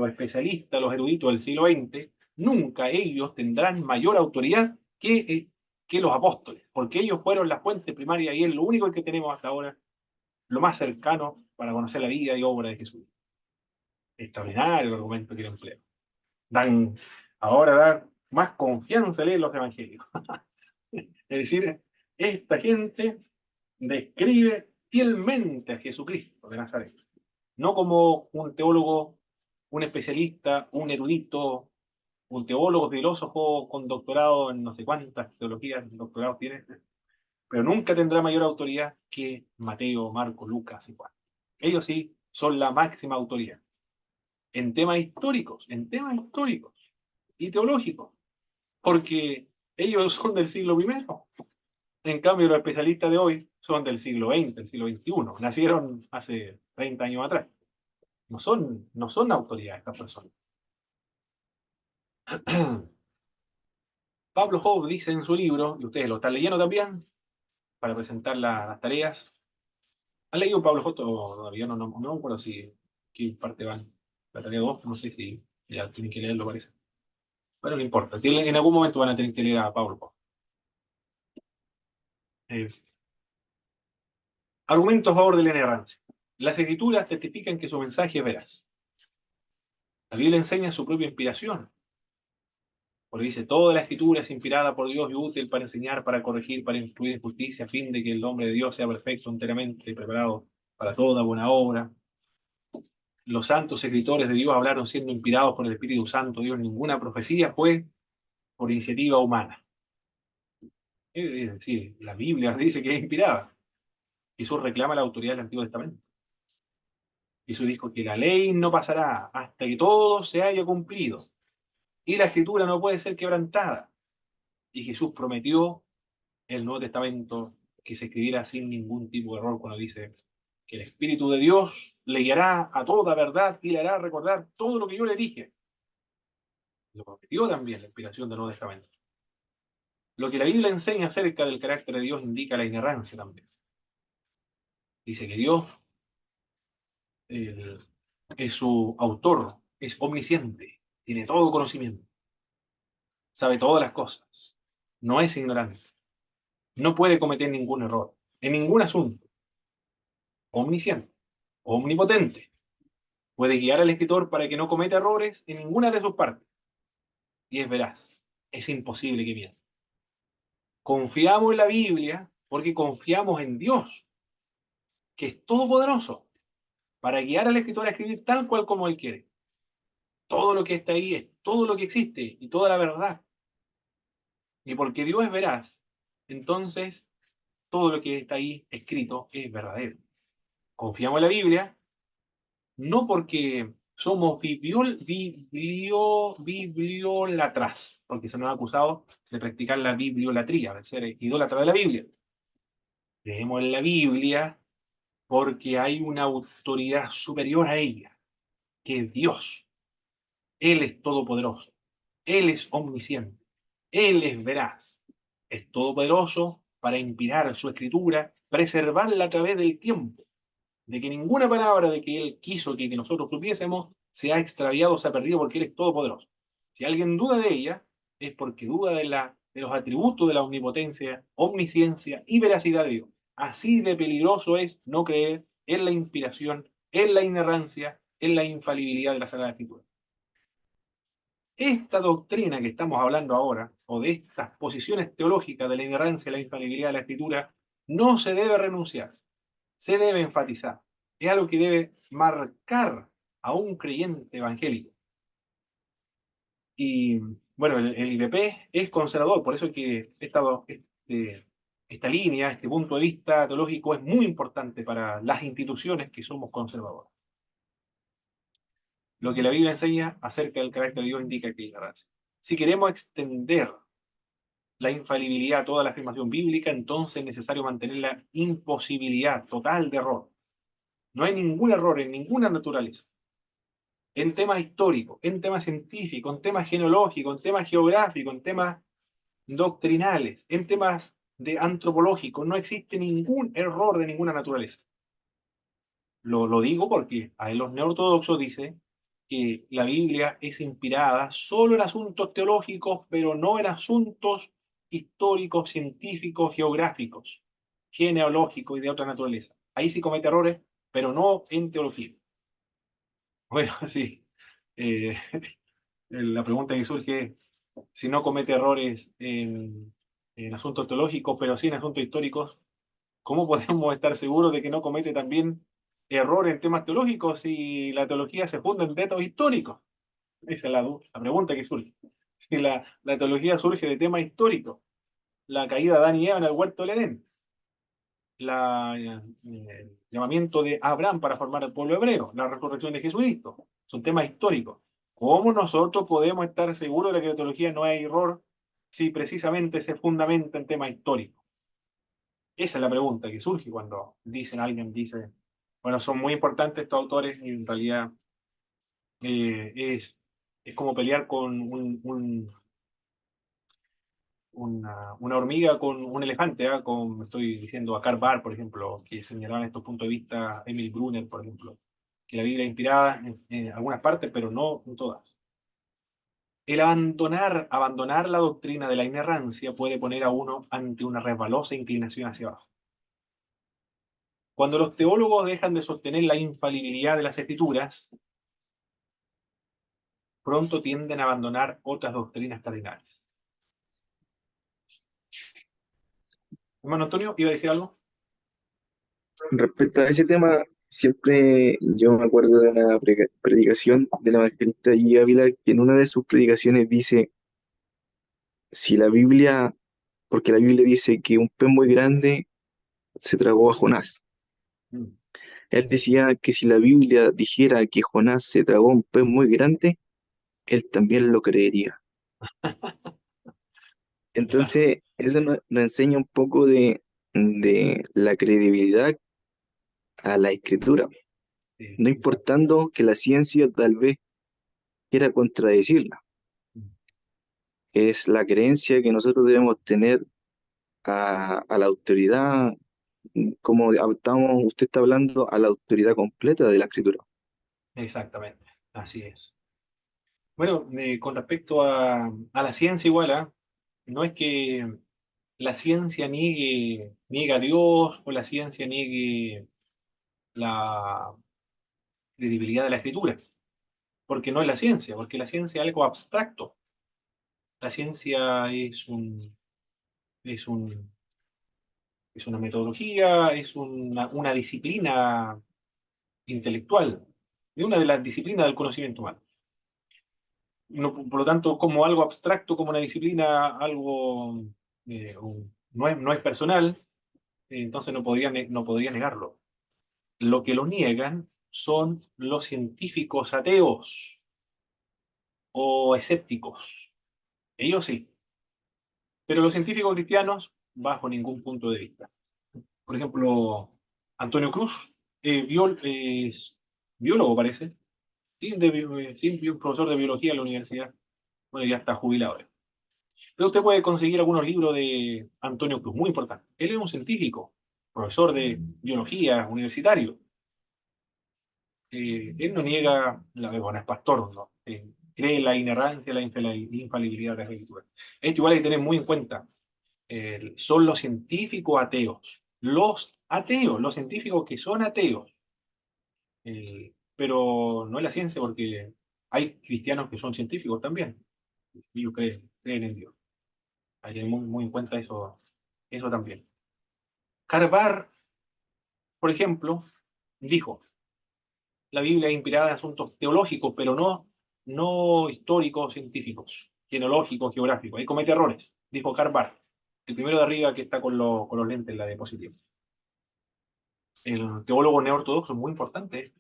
especialistas, los eruditos del siglo XX, nunca ellos tendrán mayor autoridad que los apóstoles, porque ellos fueron la fuente primaria y es lo único que tenemos hasta ahora, lo más cercano para conocer la vida y obra de Jesús. Extraordinario el argumento que le empleo. Ahora da más confianza leer los evangelios. Es decir, esta gente describe fielmente a Jesucristo de Nazaret, no como un teólogo, un especialista, un erudito, un teólogo, filósofo con doctorado en no sé cuántas teologías, doctorados tiene, pero nunca tendrá mayor autoridad que Mateo, Marco, Lucas y Juan. Ellos sí son la máxima autoridad en temas históricos y teológicos, porque ellos son del siglo primero. En cambio, los especialistas de hoy son del siglo XX, del siglo XXI. Nacieron hace 30 años atrás. No son autoridades estas personas. Pablo Hope dice en su libro, y ustedes lo están leyendo también, para presentar las tareas. ¿Han leído Pablo Hope todavía? No me acuerdo si qué parte van. La tarea 2, no sé si ya tienen que leerlo, parece. Bueno, no importa. Si en algún momento van a tener que leer a Pablo Hope. Argumento a favor de la inerrancia. Las escrituras testifican que su mensaje es veraz. La Biblia enseña su propia inspiración. Porque dice, toda la escritura es inspirada por Dios y útil para enseñar, para corregir, para instruir en justicia, a fin de que el hombre de Dios sea perfecto, enteramente preparado para toda buena obra. Los santos escritores de Dios hablaron siendo inspirados por el Espíritu Santo. Dios, ninguna profecía fue por iniciativa humana. Es decir, la Biblia dice que es inspirada. Jesús reclama la autoridad del Antiguo Testamento. Jesús dijo que la ley no pasará hasta que todo se haya cumplido. Y la escritura no puede ser quebrantada. Y Jesús prometió el Nuevo Testamento que se escribiera sin ningún tipo de error cuando dice que el Espíritu de Dios le guiará a toda verdad y le hará recordar todo lo que yo le dije. Lo prometió también la inspiración del Nuevo Testamento. Lo que la Biblia enseña acerca del carácter de Dios indica la inerrancia también. Dice que Dios es su autor, es omnisciente, tiene todo conocimiento, sabe todas las cosas, no es ignorante, no puede cometer ningún error en ningún asunto, omnisciente, omnipotente, puede guiar al escritor para que no cometa errores en ninguna de sus partes, y es veraz, es imposible que mienta. Confiamos en la Biblia porque confiamos en Dios, que es todopoderoso, para guiar al escritor a escribir tal cual como él quiere. Todo lo que está ahí es todo lo que existe y toda la verdad. Y porque Dios es veraz, entonces todo lo que está ahí escrito es verdadero. Confiamos en la Biblia, no porque somos bibliolatras, porque se nos ha acusado de practicar la bibliolatría, de ser idólatra de la Biblia. Creemos en la Biblia porque hay una autoridad superior a ella, que es Dios. Él es todopoderoso, Él es omnisciente, Él es veraz, es todopoderoso para inspirar su escritura, preservarla a través del tiempo. de que ninguna palabra de que Él quiso que nosotros supiésemos se ha extraviado, se ha perdido, porque Él es todopoderoso. Si alguien duda de ella, es porque duda de los atributos de la omnipotencia, omnisciencia y veracidad de Dios. Así de peligroso es no creer en la inspiración, en la inerrancia, en la infalibilidad de la Sagrada Escritura. Esta doctrina que estamos hablando ahora, o de estas posiciones teológicas de la inerrancia y la infalibilidad de la Escritura, no se debe renunciar, se debe enfatizar. Es algo que debe marcar a un creyente evangélico. Y bueno, el IDP es conservador, por eso es que esta línea, este punto de vista teológico es muy importante para las instituciones que somos conservadoras. Lo que la Biblia enseña acerca del carácter de Dios indica que hay ignorancia. Si queremos extender la infalibilidad a toda la afirmación bíblica, entonces es necesario mantener la imposibilidad total de error. No hay ningún error en ninguna naturaleza. En temas históricos, en temas científicos, en temas genealógicos, en temas geográficos, en temas doctrinales, en temas de antropológicos, no existe ningún error de ninguna naturaleza. Lo digo porque a los neortodoxos dice que la Biblia es inspirada solo en asuntos teológicos, pero no en asuntos históricos, científicos, geográficos, genealógicos y de otra naturaleza. Ahí sí comete errores, pero no en teología. Bueno, sí. Eh, la pregunta que surge es, si no comete errores en asuntos teológicos, pero sí en asuntos históricos, ¿cómo podemos estar seguros de que no comete también error en temas teológicos si la teología se funda en datos históricos? Esa es la pregunta que surge. Si la teología surge de temas históricos, la caída de Adán y Eva en el huerto del Edén, el llamamiento de Abraham para formar el pueblo hebreo, la resurrección de Jesucristo, son temas históricos. ¿Cómo nosotros podemos estar seguros de que la teología no hay error si precisamente se fundamenta en temas históricos? Esa es la pregunta que surge cuando alguien dice, bueno, son muy importantes estos autores y en realidad eh, es, es como pelear con una hormiga con un elefante, ¿eh? Como estoy diciendo a Karl Barth, por ejemplo, que señalaban estos puntos de vista, Emil Brunner, por ejemplo, que la Biblia es inspirada en algunas partes, pero no en todas. El abandonar la doctrina de la inerrancia puede poner a uno ante una resbalosa inclinación hacia abajo. Cuando los teólogos dejan de sostener la infalibilidad de las escrituras, pronto tienden a abandonar otras doctrinas cardinales. Hermano Antonio, ¿iba a decir algo? Respecto a ese tema, siempre yo me acuerdo de una predicación del evangelista G. Ávila, que en una de sus predicaciones dice, si la Biblia, porque la Biblia dice que un pez muy grande se tragó a Jonás. Mm. Él decía que si la Biblia dijera que Jonás se tragó un pez muy grande, él también lo creería. Ya, Entonces, eso nos enseña un poco de la credibilidad a la escritura, sí, no exacto. importando que la ciencia tal vez quiera contradecirla. Mm. Es la creencia que nosotros debemos tener a la autoridad, como usted está hablando, a la autoridad completa de la escritura. Exactamente, así es. Bueno, con respecto a la ciencia igual, ¿ah? No es que la ciencia niegue a Dios o la ciencia niegue la credibilidad de la escritura, porque no es la ciencia, porque la ciencia es algo abstracto. La ciencia es un, es una metodología, es una disciplina intelectual, es una de las disciplinas del conocimiento humano. No, por lo tanto, como algo abstracto, como una disciplina, algo no es personal, entonces no podría negarlo. Lo que lo niegan son los científicos ateos o escépticos. Ellos sí, pero los científicos cristianos, bajo ningún punto de vista. Por ejemplo, Antonio Cruz, es biólogo, parece, sí, un profesor de biología en la universidad. Bueno, ya está jubilado. Pero usted puede conseguir algunos libros de Antonio Cruz, muy importante. Él es un científico, profesor de biología universitario, Él no niega, bueno, es pastor, ¿no? Cree en la inerrancia, la infalibilidad de las escrituras. Esto igual hay que tener muy en cuenta. Son los científicos ateos. Los ateos, los científicos que son ateos. Pero no es la ciencia, porque hay cristianos que son científicos también. Y ellos creen en Dios. Hay que tener muy en cuenta eso también. Carvar, por ejemplo, dijo, la Biblia es inspirada en asuntos teológicos, pero no históricos, científicos, genealógicos, geográficos. Ahí comete errores, dijo Carvar, el primero de arriba que está con los lentes en la diapositiva. El teólogo neortodoxo es muy importante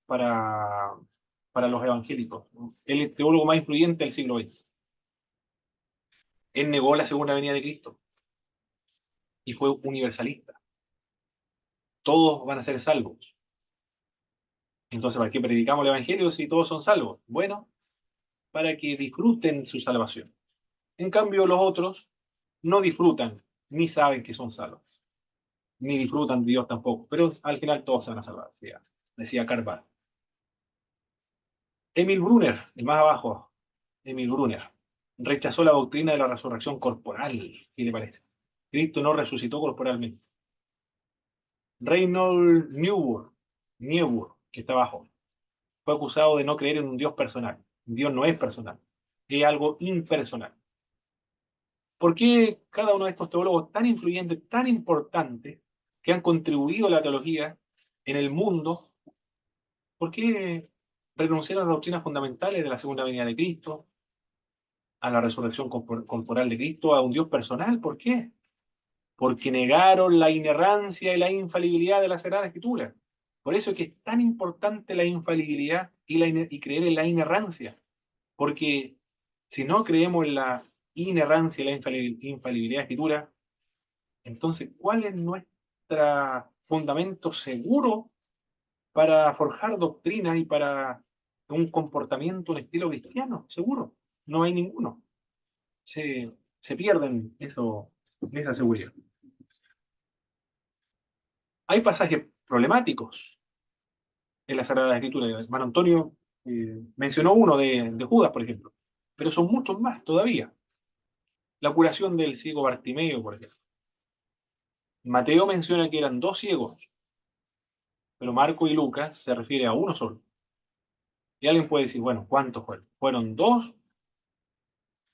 para, para los evangélicos. Él es el teólogo más influyente del siglo XX. Él negó la segunda venida de Cristo y fue universalista. Todos van a ser salvos. Entonces, ¿para qué predicamos el evangelio si todos son salvos? Bueno, para que disfruten su salvación. En cambio, los otros no disfrutan, ni saben que son salvos, ni disfrutan de Dios tampoco, pero al final todos se van a salvar, decía Carvalho. Emil Brunner, el más abajo, Emil Brunner, rechazó la doctrina de la resurrección corporal. ¿Qué le parece? Cristo no resucitó corporalmente. Reinhold Niebuhr, que está abajo, fue acusado de no creer en un Dios personal. Dios no es personal, es algo impersonal. ¿Por qué cada uno de estos teólogos tan influyentes, tan importantes, que han contribuido a la teología en el mundo, por qué renunciaron a las doctrinas fundamentales de la segunda venida de Cristo, a la resurrección corporal de Cristo, a un Dios personal? ¿Por qué? Porque negaron la inerrancia y la infalibilidad de la Sagrada Escritura. Por eso es que es tan importante la infalibilidad y creer en la inerrancia. Porque si no creemos en la inerrancia y la infalibilidad de la Escritura, entonces, ¿cuál es nuestro fundamento seguro para forjar doctrina y para un comportamiento, un estilo cristiano? Seguro, no hay ninguno. Se pierden esa seguridad. Hay pasajes problemáticos en la Sagrada Escritura. El hermano Antonio mencionó uno de Judas, por ejemplo, pero son muchos más todavía. La curación del ciego Bartimeo, por ejemplo. Mateo menciona que eran dos ciegos, pero Marco y Lucas se refiere a uno solo. Y alguien puede decir, bueno, ¿cuántos fueron? ¿Fueron dos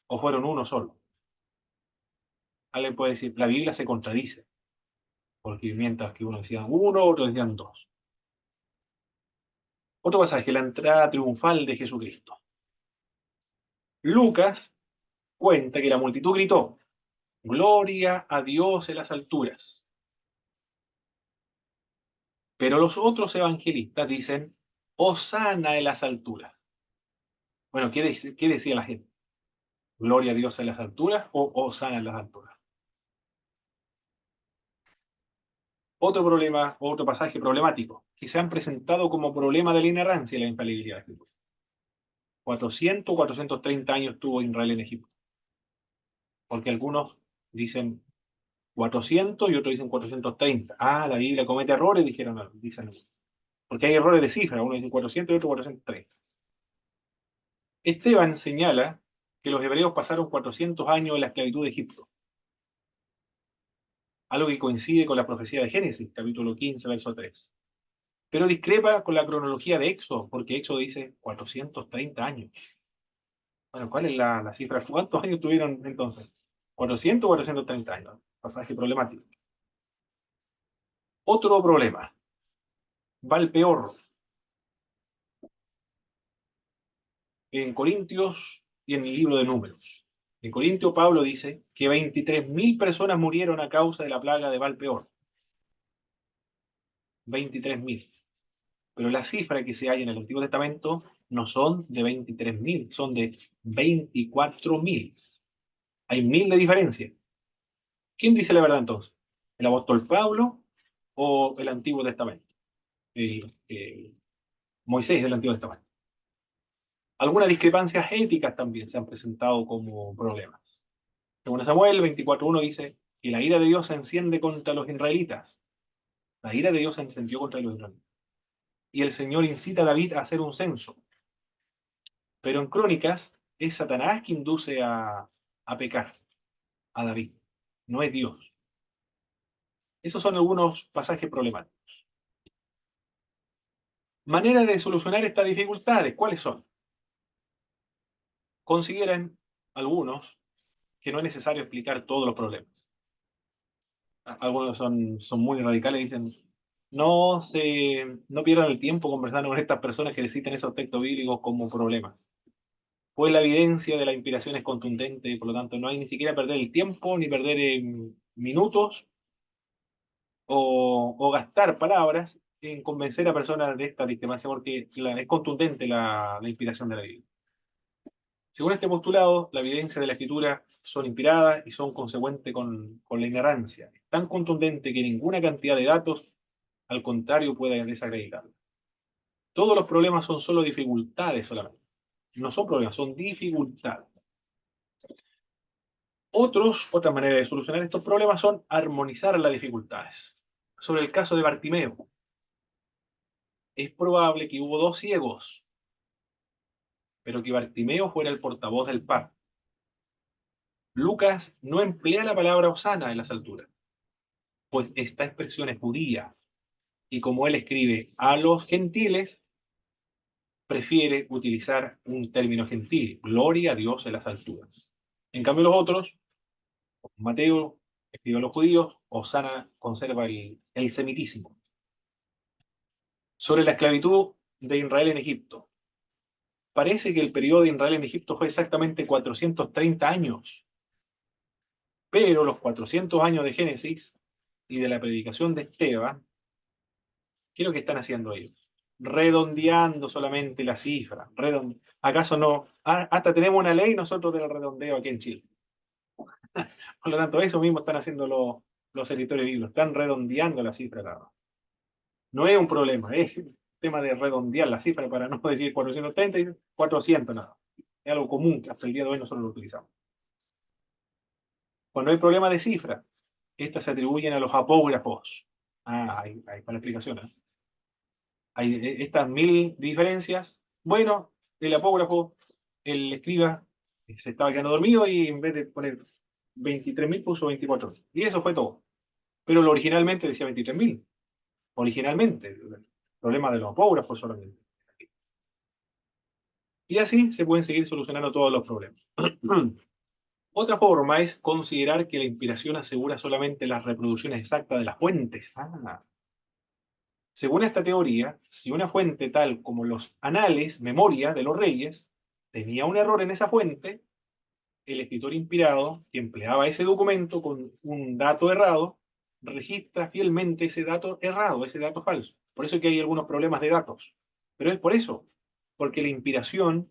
o fueron uno solo? Alguien puede decir, la Biblia se contradice, porque mientras que uno decía uno, otros decían dos. Otro pasaje, la entrada triunfal de Jesucristo. Lucas cuenta que la multitud gritó, gloria a Dios en las alturas. Pero los otros evangelistas dicen, hosana en las alturas. Bueno, ¿qué decía la gente? ¿Gloria a Dios en las alturas o hosana en las alturas? Otro problema, otro pasaje problemático, que se han presentado como problema de la inerrancia y la infalibilidad de la Escritura. 430 años tuvo Israel en Egipto. Porque algunos dicen 400 y otros dicen 430. Ah, la Biblia comete errores, dicen. Porque hay errores de cifra, uno dice 400 y otro 430. Esteban señala que los hebreos pasaron 400 años en la esclavitud de Egipto. Algo que coincide con la profecía de Génesis, capítulo 15, verso 3. Pero discrepa con la cronología de Éxodo, porque Éxodo dice 430 años. Bueno, ¿cuál es la cifra? ¿Cuántos años tuvieron entonces? 400 o 430 años. Pasaje problemático. Otro problema. Valpeor. En Corintios y en el libro de Números. En Corintio, Pablo dice que 23.000 personas murieron a causa de la plaga de Valpeor. 23.000. Pero la cifra que se halla en el Antiguo Testamento no son de 23.000, son de 24.000. Hay 1.000 de diferencia. ¿Quién dice la verdad entonces? ¿El apóstol Pablo o el Antiguo Testamento? Moisés del Antiguo Testamento. Algunas discrepancias éticas también se han presentado como problemas. Según Samuel 24:1 dice que la ira de Dios se enciende contra los israelitas. La ira de Dios se encendió contra los israelitas. y el Señor incita a David a hacer un censo. Pero en Crónicas es Satanás quien induce a pecar a David, no es Dios. Esos son algunos pasajes problemáticos. Maneras de solucionar estas dificultades, ¿cuáles son? Consideran algunos que no es necesario explicar todos los problemas. Algunos son muy radicales y dicen, no pierdan el tiempo conversando con estas personas que necesitan esos textos bíblicos como problemas. Pues la evidencia de la inspiración es contundente y por lo tanto no hay ni siquiera perder el tiempo, ni perder minutos o gastar palabras en convencer a personas de esta discrepancia porque es contundente la inspiración de la Biblia. Según este postulado, la evidencia de la escritura son inspiradas y son consecuentes con la ignorancia. Es tan contundente que ninguna cantidad de datos, al contrario, puede desacreditarlo. Todos los problemas son solo dificultades solamente. No son problemas, son dificultades. Otra manera de solucionar estos problemas son armonizar las dificultades. Sobre el caso de Bartimeo, es probable que hubo dos ciegos, pero que Bartimeo fuera el portavoz del par. Lucas no emplea la palabra hosana en las alturas, pues esta expresión es judía, y como él escribe a los gentiles, prefiere utilizar un término gentil, gloria a Dios en las alturas. En cambio los otros, Mateo escribe a los judíos, hosana conserva el semitismo. Sobre la esclavitud de Israel en Egipto. Parece que el periodo de Israel en Egipto fue exactamente 430 años, pero los 400 años de Génesis y de la predicación de Esteban, ¿qué es lo que están haciendo ellos? Redondeando solamente la cifra. ¿Acaso no? Hasta tenemos una ley nosotros del redondeo aquí en Chile. Por lo tanto, eso mismo están haciendo los editores bíblicos. Están redondeando la cifra. No es un problema, es el tema de redondear la cifra para no decir 430 y 400 nada. Es algo común que hasta el día de hoy nosotros lo utilizamos. Cuando hay problema de cifra, estas se atribuyen a los apógrafos. Hay para la explicación. Hay estas 1000 diferencias. Bueno, el apógrafo, el escriba, se estaba quedando dormido y en vez de poner 23.000 puso 24.000. Y eso fue todo. Pero lo originalmente decía 23.000. Originalmente. El problema de los apógrafos solamente. Y así se pueden seguir solucionando todos los problemas. Otra forma es considerar que la inspiración asegura solamente las reproducciones exactas de las fuentes. Según esta teoría, si una fuente tal como los anales, memoria de los reyes, tenía un error en esa fuente, el escritor inspirado que empleaba ese documento con un dato errado, registra fielmente ese dato errado, ese dato falso. Por eso es que hay algunos problemas de datos. Pero es por eso, porque la inspiración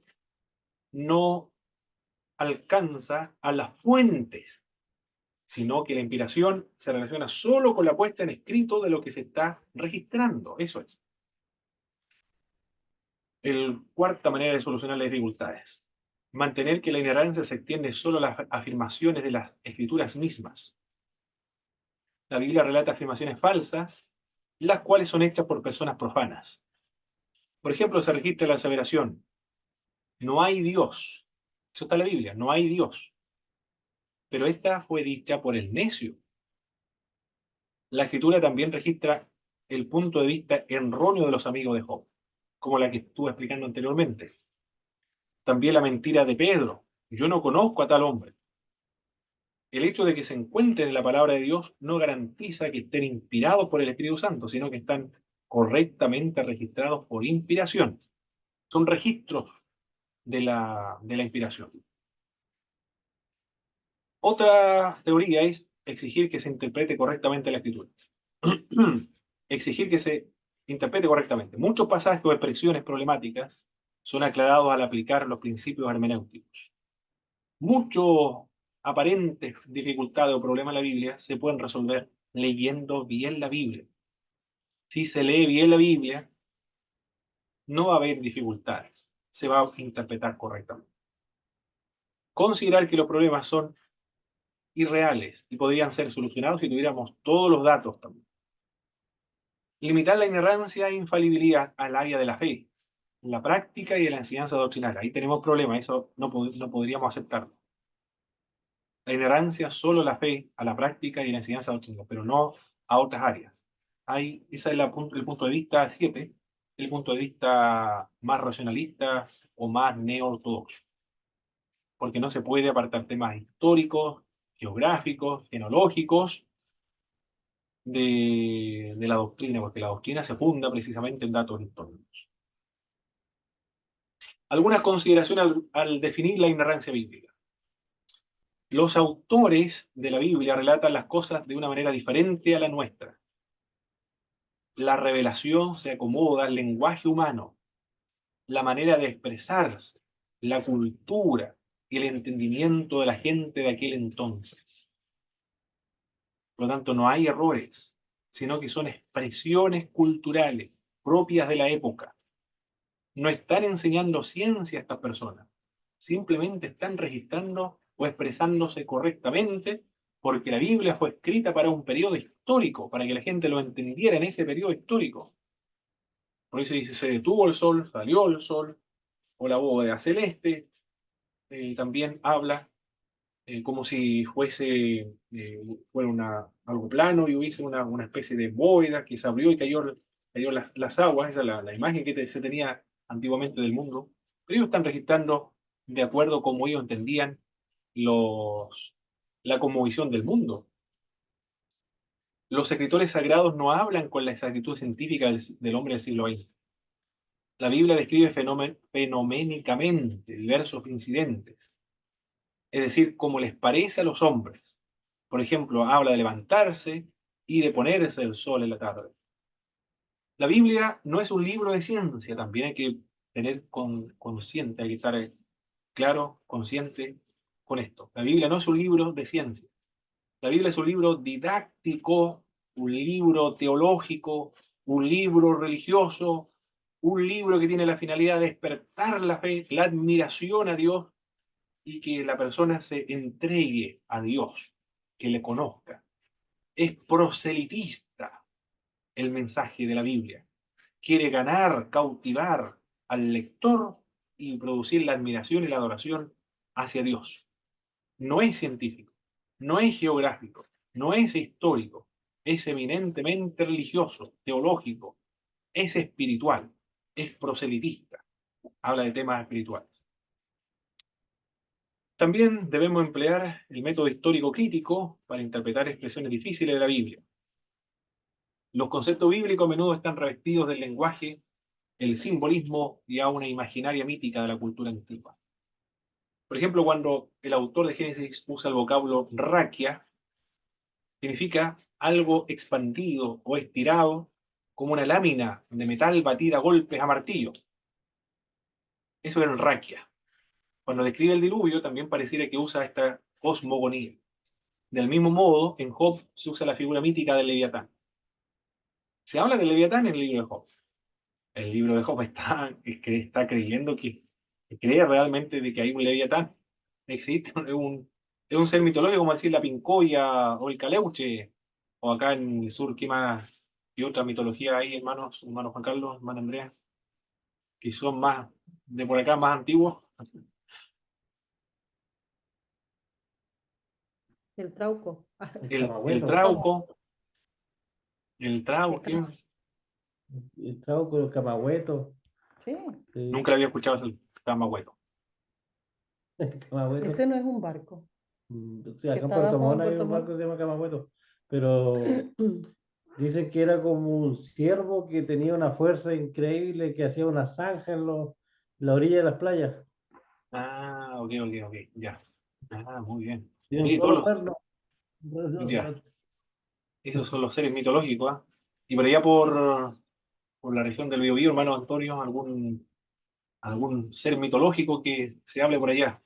no alcanza a las fuentes, sino que la inspiración se relaciona solo con la puesta en escrito de lo que se está registrando. Eso es. Cuarta manera de solucionar las dificultades. Mantener que la ignorancia se extiende solo a las afirmaciones de las escrituras mismas. La Biblia relata afirmaciones falsas, las cuales son hechas por personas profanas. Por ejemplo, se registra la aseveración: no hay Dios. Eso está en la Biblia, no hay Dios. Pero esta fue dicha por el necio. La escritura también registra el punto de vista erróneo de los amigos de Job, como la que estuve explicando anteriormente. También la mentira de Pedro: yo no conozco a tal hombre. El hecho de que se encuentren en la palabra de Dios no garantiza que estén inspirados por el Espíritu Santo, sino que están correctamente registrados por inspiración. Son registros de la inspiración. Otra teoría es exigir que se interprete correctamente la escritura. Exigir que se interprete correctamente. Muchos pasajes o expresiones problemáticas son aclarados al aplicar los principios hermenéuticos. Muchos aparentes dificultades o problemas en la Biblia se pueden resolver leyendo bien la Biblia. Si se lee bien la Biblia, no va a haber dificultades. Se va a interpretar correctamente. Considerar que los problemas son irreales y podrían ser solucionados si tuviéramos todos los datos también. Limitar la inerrancia e infalibilidad al área de la fe, la práctica y de la enseñanza doctrinal. Ahí tenemos problemas, eso no podríamos aceptarlo. La inerrancia solo a la fe, a la práctica y a la enseñanza doctrinal, pero no a otras áreas. Ese es el punto de vista 7, el punto de vista más racionalista o más neo-ortodoxo, porque no se puede apartar temas históricos, geográficos, genológicos de la doctrina, porque la doctrina se funda precisamente en datos históricos. Algunas consideraciones al definir la inerrancia bíblica. Los autores de la Biblia relatan las cosas de una manera diferente a la nuestra. La revelación se acomoda al lenguaje humano, la manera de expresarse, la cultura y el entendimiento de la gente de aquel entonces. Por lo tanto, no hay errores, sino que son expresiones culturales propias de la época. No están enseñando ciencia a estas personas, simplemente están registrando o expresándose correctamente porque la Biblia fue escrita para un periodo histórico, para que la gente lo entendiera en ese periodo histórico. Por eso dice, se detuvo el sol, salió el sol, o la bóveda celeste, también habla como si fuera algo plano y hubiese una especie de bóveda que se abrió y cayó las aguas. Esa es la imagen que se tenía antiguamente del mundo. Pero ellos están registrando de acuerdo a cómo ellos entendían la cosmovisión del mundo. Los escritores sagrados no hablan con la exactitud científica del hombre del siglo XX. La Biblia describe fenoménicamente diversos incidentes, es decir, como les parece a los hombres. Por ejemplo, habla de levantarse y de ponerse el sol en la tarde. La Biblia no es un libro de ciencia, también hay que tener consciente, hay que estar claro, consciente con esto. La Biblia no es un libro de ciencia. La Biblia es un libro didáctico, un libro teológico, un libro religioso, un libro que tiene la finalidad de despertar la fe, la admiración a Dios y que la persona se entregue a Dios, que le conozca. Es proselitista el mensaje de la Biblia. Quiere ganar, cautivar al lector y producir la admiración y la adoración hacia Dios. No es científico, no es geográfico, no es histórico, es eminentemente religioso, teológico, es espiritual, es proselitista, habla de temas espirituales. También debemos emplear el método histórico crítico para interpretar expresiones difíciles de la Biblia. Los conceptos bíblicos a menudo están revestidos del lenguaje, el simbolismo y a una imaginaria mítica de la cultura antigua. Por ejemplo, cuando el autor de Génesis usa el vocablo raquia, significa algo expandido o estirado, como una lámina de metal batida a golpes a martillo. Eso era el raquia. Cuando describe el diluvio, también pareciera que usa esta cosmogonía. Del mismo modo, en Job se usa la figura mítica del Leviatán. Se habla del Leviatán en el libro de Job. El libro de Job está creyendo que cree realmente de que hay un Leviatán. Existe, es un ser mitológico, como decir la pincoya o el caleuche, o acá en el sur, qué otra mitología hay, hermano Juan Carlos, hermano Andrea, que son más, de por acá, más antiguos. El trauco. El El camagüeto. trauco, El ca- El trauco, el camagüeto. Sí, nunca lo había escuchado el Camagüeto. El camagüeto. ese no es un barco. Sí, que acá en está Puerto abajo en Montt hay Puerto un barco Montt. que se llama camagüeto. Pero dicen que era como un ciervo que tenía una fuerza increíble, que hacía una zanja la orilla de las playas. Ah, ok, ya. Ah, muy bien. Tiene un Sí, solo cuerno. ya, esos son los seres mitológicos, ¿ah? Y por allá por la región del Biobío, hermano Antonio, algún ser mitológico que se hable por allá.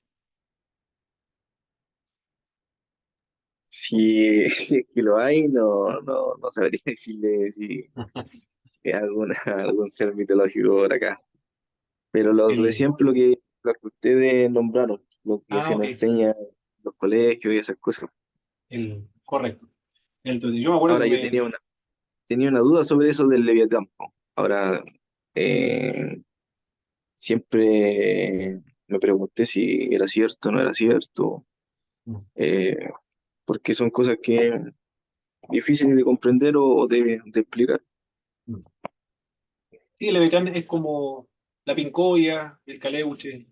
Si es que lo hay, no sabría decirle si es algún ser mitológico por acá. Pero los de El, siempre, lo que ustedes nombraron, lo que se ok, nos enseña en los colegios y esas cosas. correcto. Yo me acuerdo Ahora que yo tenía tenía una duda sobre eso del Leviatán, po. Ahora, eh, siempre me pregunté si era cierto o no era cierto, Mm. eh, porque son cosas que difíciles de comprender o de explicar. Mm. Sí, el Leviatán es como la pincoya, el caleuche,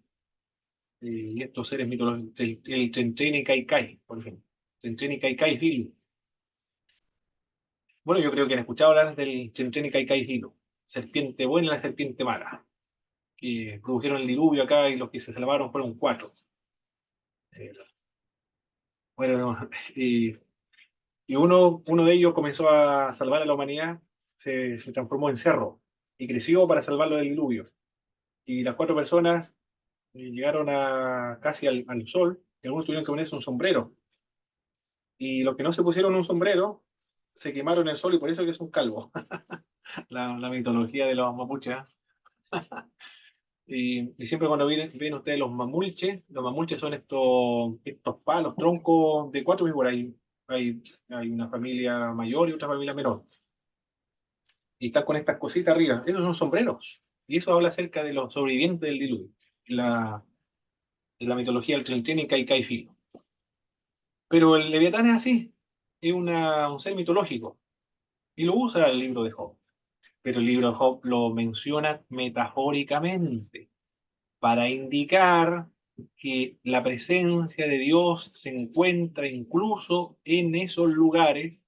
y estos seres mitológicos, el Chenchen y Kaikai, por ejemplo. Chenchen y Kaikai Hilu. Bueno, yo creo que han escuchado hablar del Chenchen y Kaikai Hilu. Serpiente buena y la serpiente mala, que produjeron el diluvio acá y los que se salvaron fueron cuatro. Eh, bueno, y, y uno de ellos comenzó a salvar a la humanidad, se transformó en cerro y creció para salvarlo del diluvio. Y las cuatro personas llegaron casi al sol, y algunos tuvieron que ponerse un sombrero. Y los que no se pusieron un sombrero se quemaron el sol y por eso que son calvos. La mitología de los mapuches. ¿Eh? Y siempre cuando ven ustedes los mamulches son estos palos, troncos de cuatro figuras. Hay una familia mayor y otra familia menor. Y están con estas cositas arriba. Esos son sombreros. Y eso habla acerca de los sobrevivientes del diluvio. La, la mitología del Trinchen y Kai Filo. Pero el Leviatán es así. Es un ser mitológico. Y lo usa el libro de Job. Pero el libro de Job lo menciona metafóricamente para indicar que la presencia de Dios se encuentra incluso en esos lugares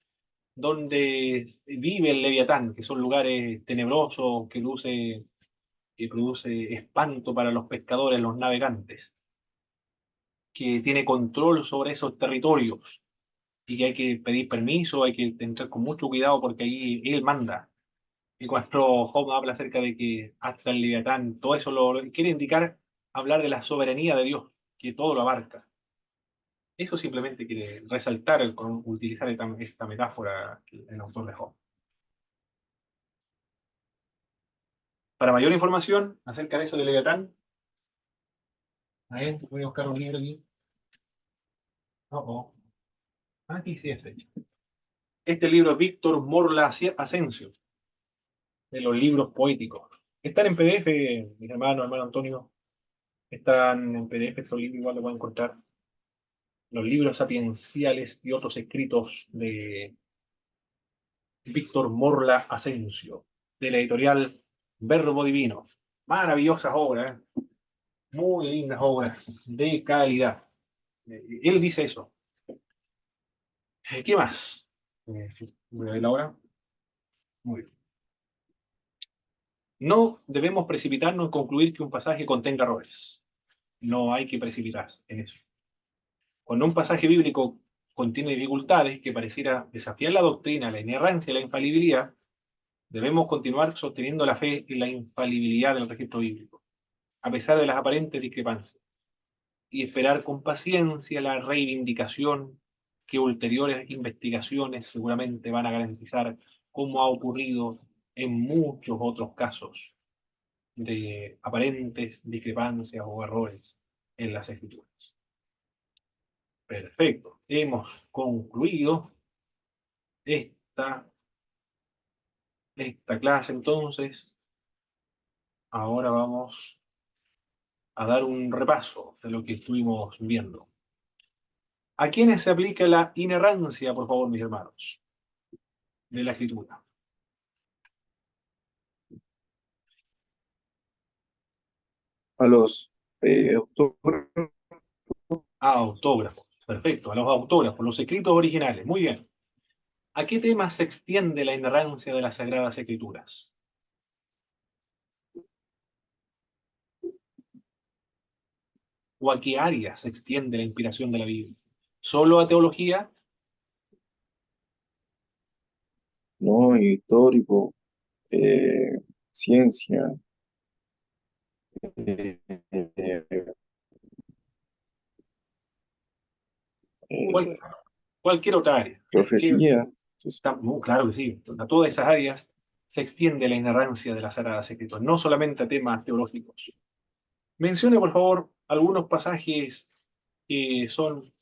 donde vive el Leviatán, que son lugares tenebrosos, que produce espanto para los pescadores, los navegantes, que tiene control sobre esos territorios y que hay que pedir permiso, hay que entrar con mucho cuidado porque ahí él manda. Y cuando Job habla acerca de que hasta el Leviatán, todo eso lo quiere indicar, hablar de la soberanía de Dios, que todo lo abarca. Eso simplemente quiere resaltar con utilizar esta metáfora el autor de Job. Para mayor información acerca de eso del Leviatán, a ver, voy a buscar un libro aquí. Oh, oh. Aquí sí es fecha. Este libro es Víctor Morla Asensio, de los libros poéticos. Están en PDF, mis hermanos, hermano Antonio. Están en PDF estos libros, igual lo pueden encontrar. Los libros sapienciales y otros escritos de Víctor Morla Asensio, de la editorial Verbo Divino. Maravillosas obras, muy lindas obras, de calidad. Él dice eso. ¿Qué más? Voy a ver la hora. Muy bien. No debemos precipitarnos en concluir que un pasaje contenga errores. No hay que precipitarse en eso. Cuando un pasaje bíblico contiene dificultades que pareciera desafiar la doctrina, la inerrancia y la infalibilidad, debemos continuar sosteniendo la fe en la infalibilidad del registro bíblico, a pesar de las aparentes discrepancias, y esperar con paciencia la reivindicación que ulteriores investigaciones seguramente van a garantizar, como ha ocurrido en muchos otros casos de aparentes discrepancias o errores en las escrituras. Perfecto. Hemos concluido esta clase entonces. Ahora vamos a dar un repaso de lo que estuvimos viendo. ¿A quiénes se aplica la inerrancia, por favor, mis hermanos, de la escritura? A los autores, A autógrafos. Perfecto, a los autógrafos, los escritos originales. Muy bien. ¿A qué temas se extiende la inerrancia de las Sagradas Escrituras? ¿O a qué áreas se extiende la inspiración de la Biblia? ¿Solo a teología? ¿no? Histórico, ciencia, eh, eh, ¿Cuál- eh, cualquier otra área? profecía. Entonces, Claro que sí. A todas esas áreas se extiende la inerrancia de las Sagradas Escrituras, no solamente a temas teológicos. Mencione, por favor, algunos pasajes que son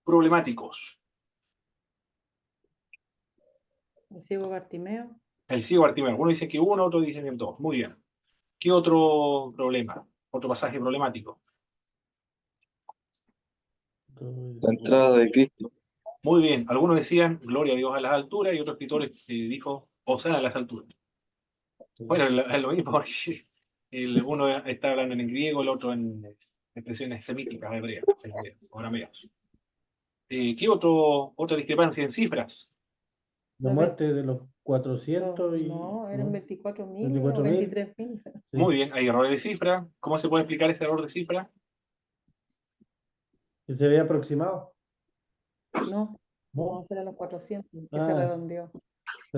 problemáticos. El ciego Bartimeo. El ciego Bartimeo. Algunos dicen que uno, otros dicen que dos. Muy bien. ¿Qué otro problema? Otro pasaje problemático. La entrada de Cristo. Muy bien. Algunos decían gloria a Dios a las alturas y otros escritores dijo hosana a las alturas. Bueno, es lo mismo porque uno está hablando en griego, el otro en expresiones semíticas, hebreas, o arameas. ¿Otra discrepancia en cifras? La Los ve- muerte de los 400 no, eran ¿no? 24.000 o 24.000. 23.000. Muy Sí. bien, hay errores de cifra. ¿Cómo se puede explicar ese error de cifra? Que se había aproximado. No, ¿No? no, eran los 400 que se Ah, redondeó. se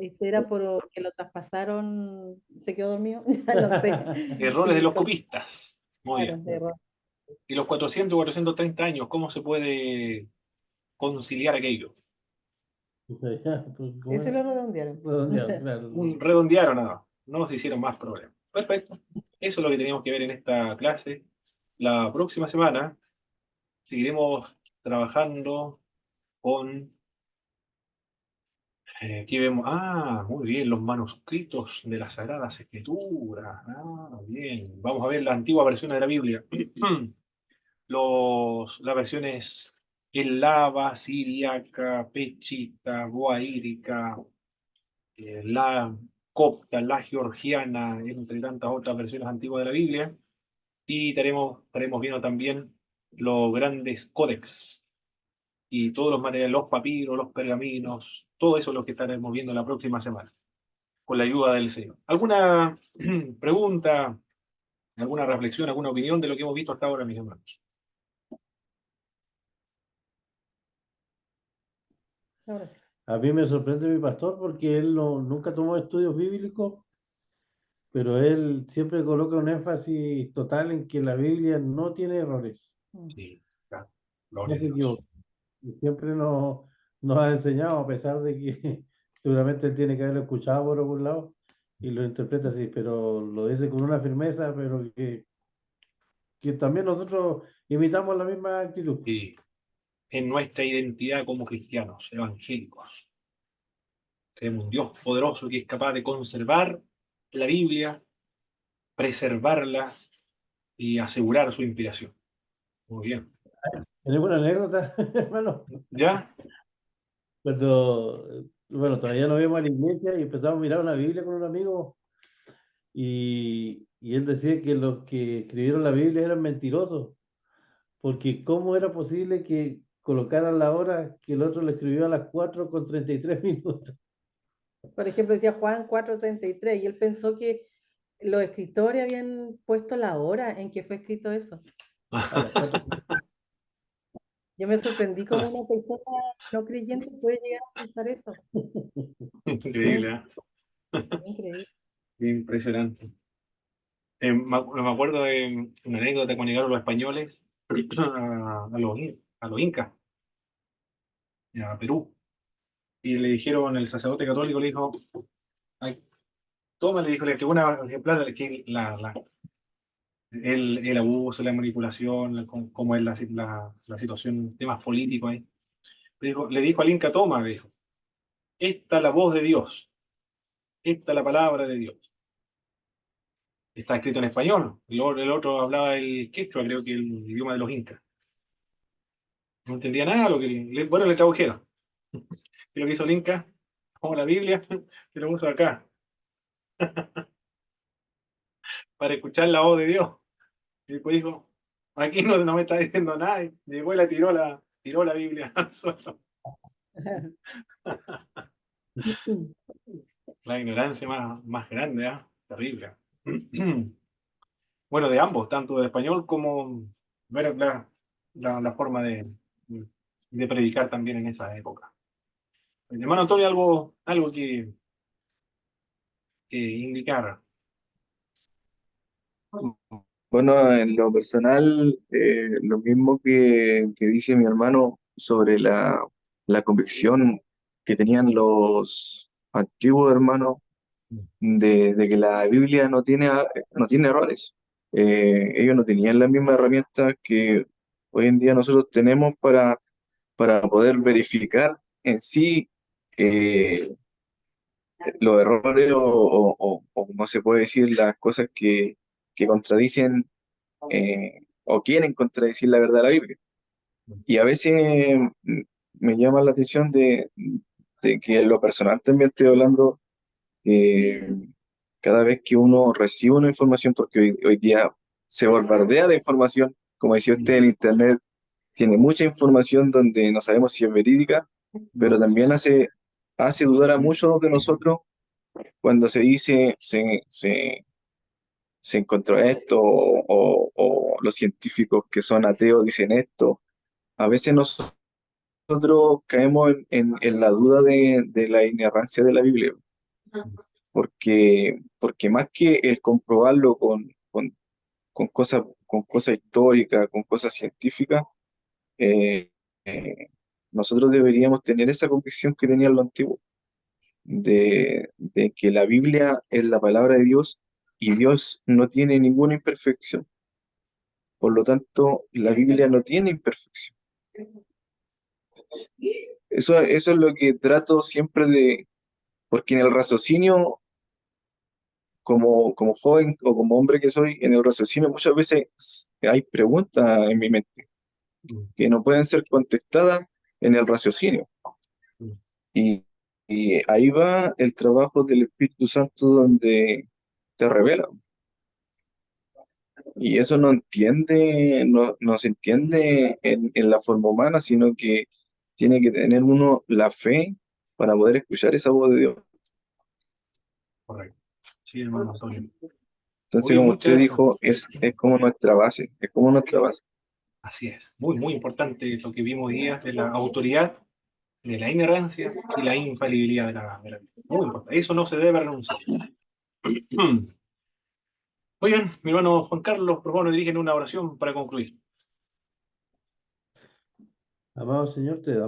Este era por que lo traspasaron, se quedó dormido, ya no sé. Errores de Y los con- copistas. Muy claro, bien. de error. Y los 400 o 430 años, ¿cómo se puede conciliar aquello? pues, ¿cómo Ese era? lo redondearon. Redondeado, claro. Redondearon nada, no nos hicieron más problemas. Perfecto. Eso es lo que teníamos que ver en esta clase. La próxima semana seguiremos trabajando con, aquí vemos, muy bien, los manuscritos de las Sagradas Escrituras. Bien. Vamos a ver la antigua versión de la Biblia. Las versiones eslava, siríaca, pechita, boaírica, la copta, la georgiana, entre tantas otras versiones antiguas de la Biblia. Y estaremos viendo también los grandes códex y todos los materiales, los papiros, los pergaminos, todo eso es lo que estaremos viendo la próxima semana, con la ayuda del Señor. ¿Alguna pregunta, alguna reflexión, alguna opinión de lo que hemos visto hasta ahora, mis hermanos? Ahora sí. A mí me sorprende mi pastor porque él nunca tomó estudios bíblicos, pero él siempre coloca un énfasis total en que la Biblia no tiene errores, Mm. Sí, claro. no Gloria a se Dios. equivoca. Y siempre nos ha enseñado, a pesar de que seguramente él tiene que haberlo escuchado por algún lado y lo interpreta así, pero lo dice con una firmeza, pero que también nosotros imitamos la misma actitud. Sí, en nuestra identidad como cristianos evangélicos. Tenemos un Dios poderoso que es capaz de conservar la Biblia, preservarla y asegurar su inspiración. Muy bien. Tenemos una anécdota, hermano, ¿Ya? cuando, bueno, todavía no íbamos a la iglesia y empezamos a mirar una Biblia con un amigo y él decía que los que escribieron la Biblia eran mentirosos, porque ¿cómo era posible que colocaran la hora que el otro le escribió a las 4:33 minutos? Por ejemplo, decía Juan 4:33 y él pensó que los escritores habían puesto la hora en que fue escrito eso. A las 4. Yo me sorprendí cómo una persona no creyente puede llegar a pensar eso. Sí, Increíble, increíble. Impresionante. Me acuerdo de una anécdota cuando llegaron los españoles a los incas, a Perú, y le dijeron, el sacerdote católico le dijo, "Ay, toma", le dijo, le entregó un ejemplar de que el abuso, la manipulación, cómo es la situación, temas políticos ahí. Le dijo al Inca, toma, le dijo, esta es la voz de Dios, esta es la palabra de Dios. Está escrito en español, el otro hablaba el quechua, creo que el idioma de los incas. No entendía nada, bueno, le tradujeron. Y lo que hizo el Inca, como la Biblia, que lo puso acá, para escuchar la voz de Dios. Y después dijo, aquí no me está diciendo nada, y llegó y tiró la Biblia al suelo. La ignorancia más grande, terrible. Bueno, de ambos, tanto del español como ver la forma de predicar también en esa época. Hermano Antonio, algo que indicar. Bueno, en lo personal, lo mismo que dice mi hermano sobre la convicción que tenían los antiguos hermanos de que la Biblia no tiene errores. Ellos no tenían las mismas herramientas que hoy en día nosotros tenemos para poder verificar en sí eh, los errores o como se puede decir, las cosas que contradicen o quieren contradecir la verdad de la Biblia. Y a veces me llama la atención de que en lo personal también estoy hablando que cada vez que uno recibe una información, porque hoy día se bombardea de información, como decía usted, el Internet tiene mucha información donde no sabemos si es verídica, pero también hace dudar a muchos de nosotros cuando se dice se encontró esto o los científicos que son ateos dicen esto. A veces nosotros caemos en la duda de la inerrancia de la Biblia, porque más que el comprobarlo con cosas históricas, con cosas científicas, eh, eh, nosotros deberíamos tener esa convicción que tenían los antiguos, de que la Biblia es la palabra de Dios y Dios no tiene ninguna imperfección. Por lo tanto, la Biblia no tiene imperfección. Eso es lo que trato siempre porque en el raciocinio, como joven o como hombre que soy, en el raciocinio muchas veces hay preguntas en mi mente que no pueden ser contestadas en el raciocinio. Y, y ahí va el trabajo del Espíritu Santo donde te revela. Y eso no se entiende en la forma humana, sino que tiene que tener uno la fe para poder escuchar esa voz de Dios. Correcto. Sí, hermano Antonio. Entonces, Oye, como usted muchas, dijo, es como nuestra base, es como nuestra base. así es, muy importante lo que vimos hoy día de la autoridad, de la inerrancia y la infalibilidad de la Biblia. Muy importante, eso no se debe renunciar. Oigan, mi hermano Juan Carlos, por favor, nos dirigen una oración para concluir. Amado Señor, te damos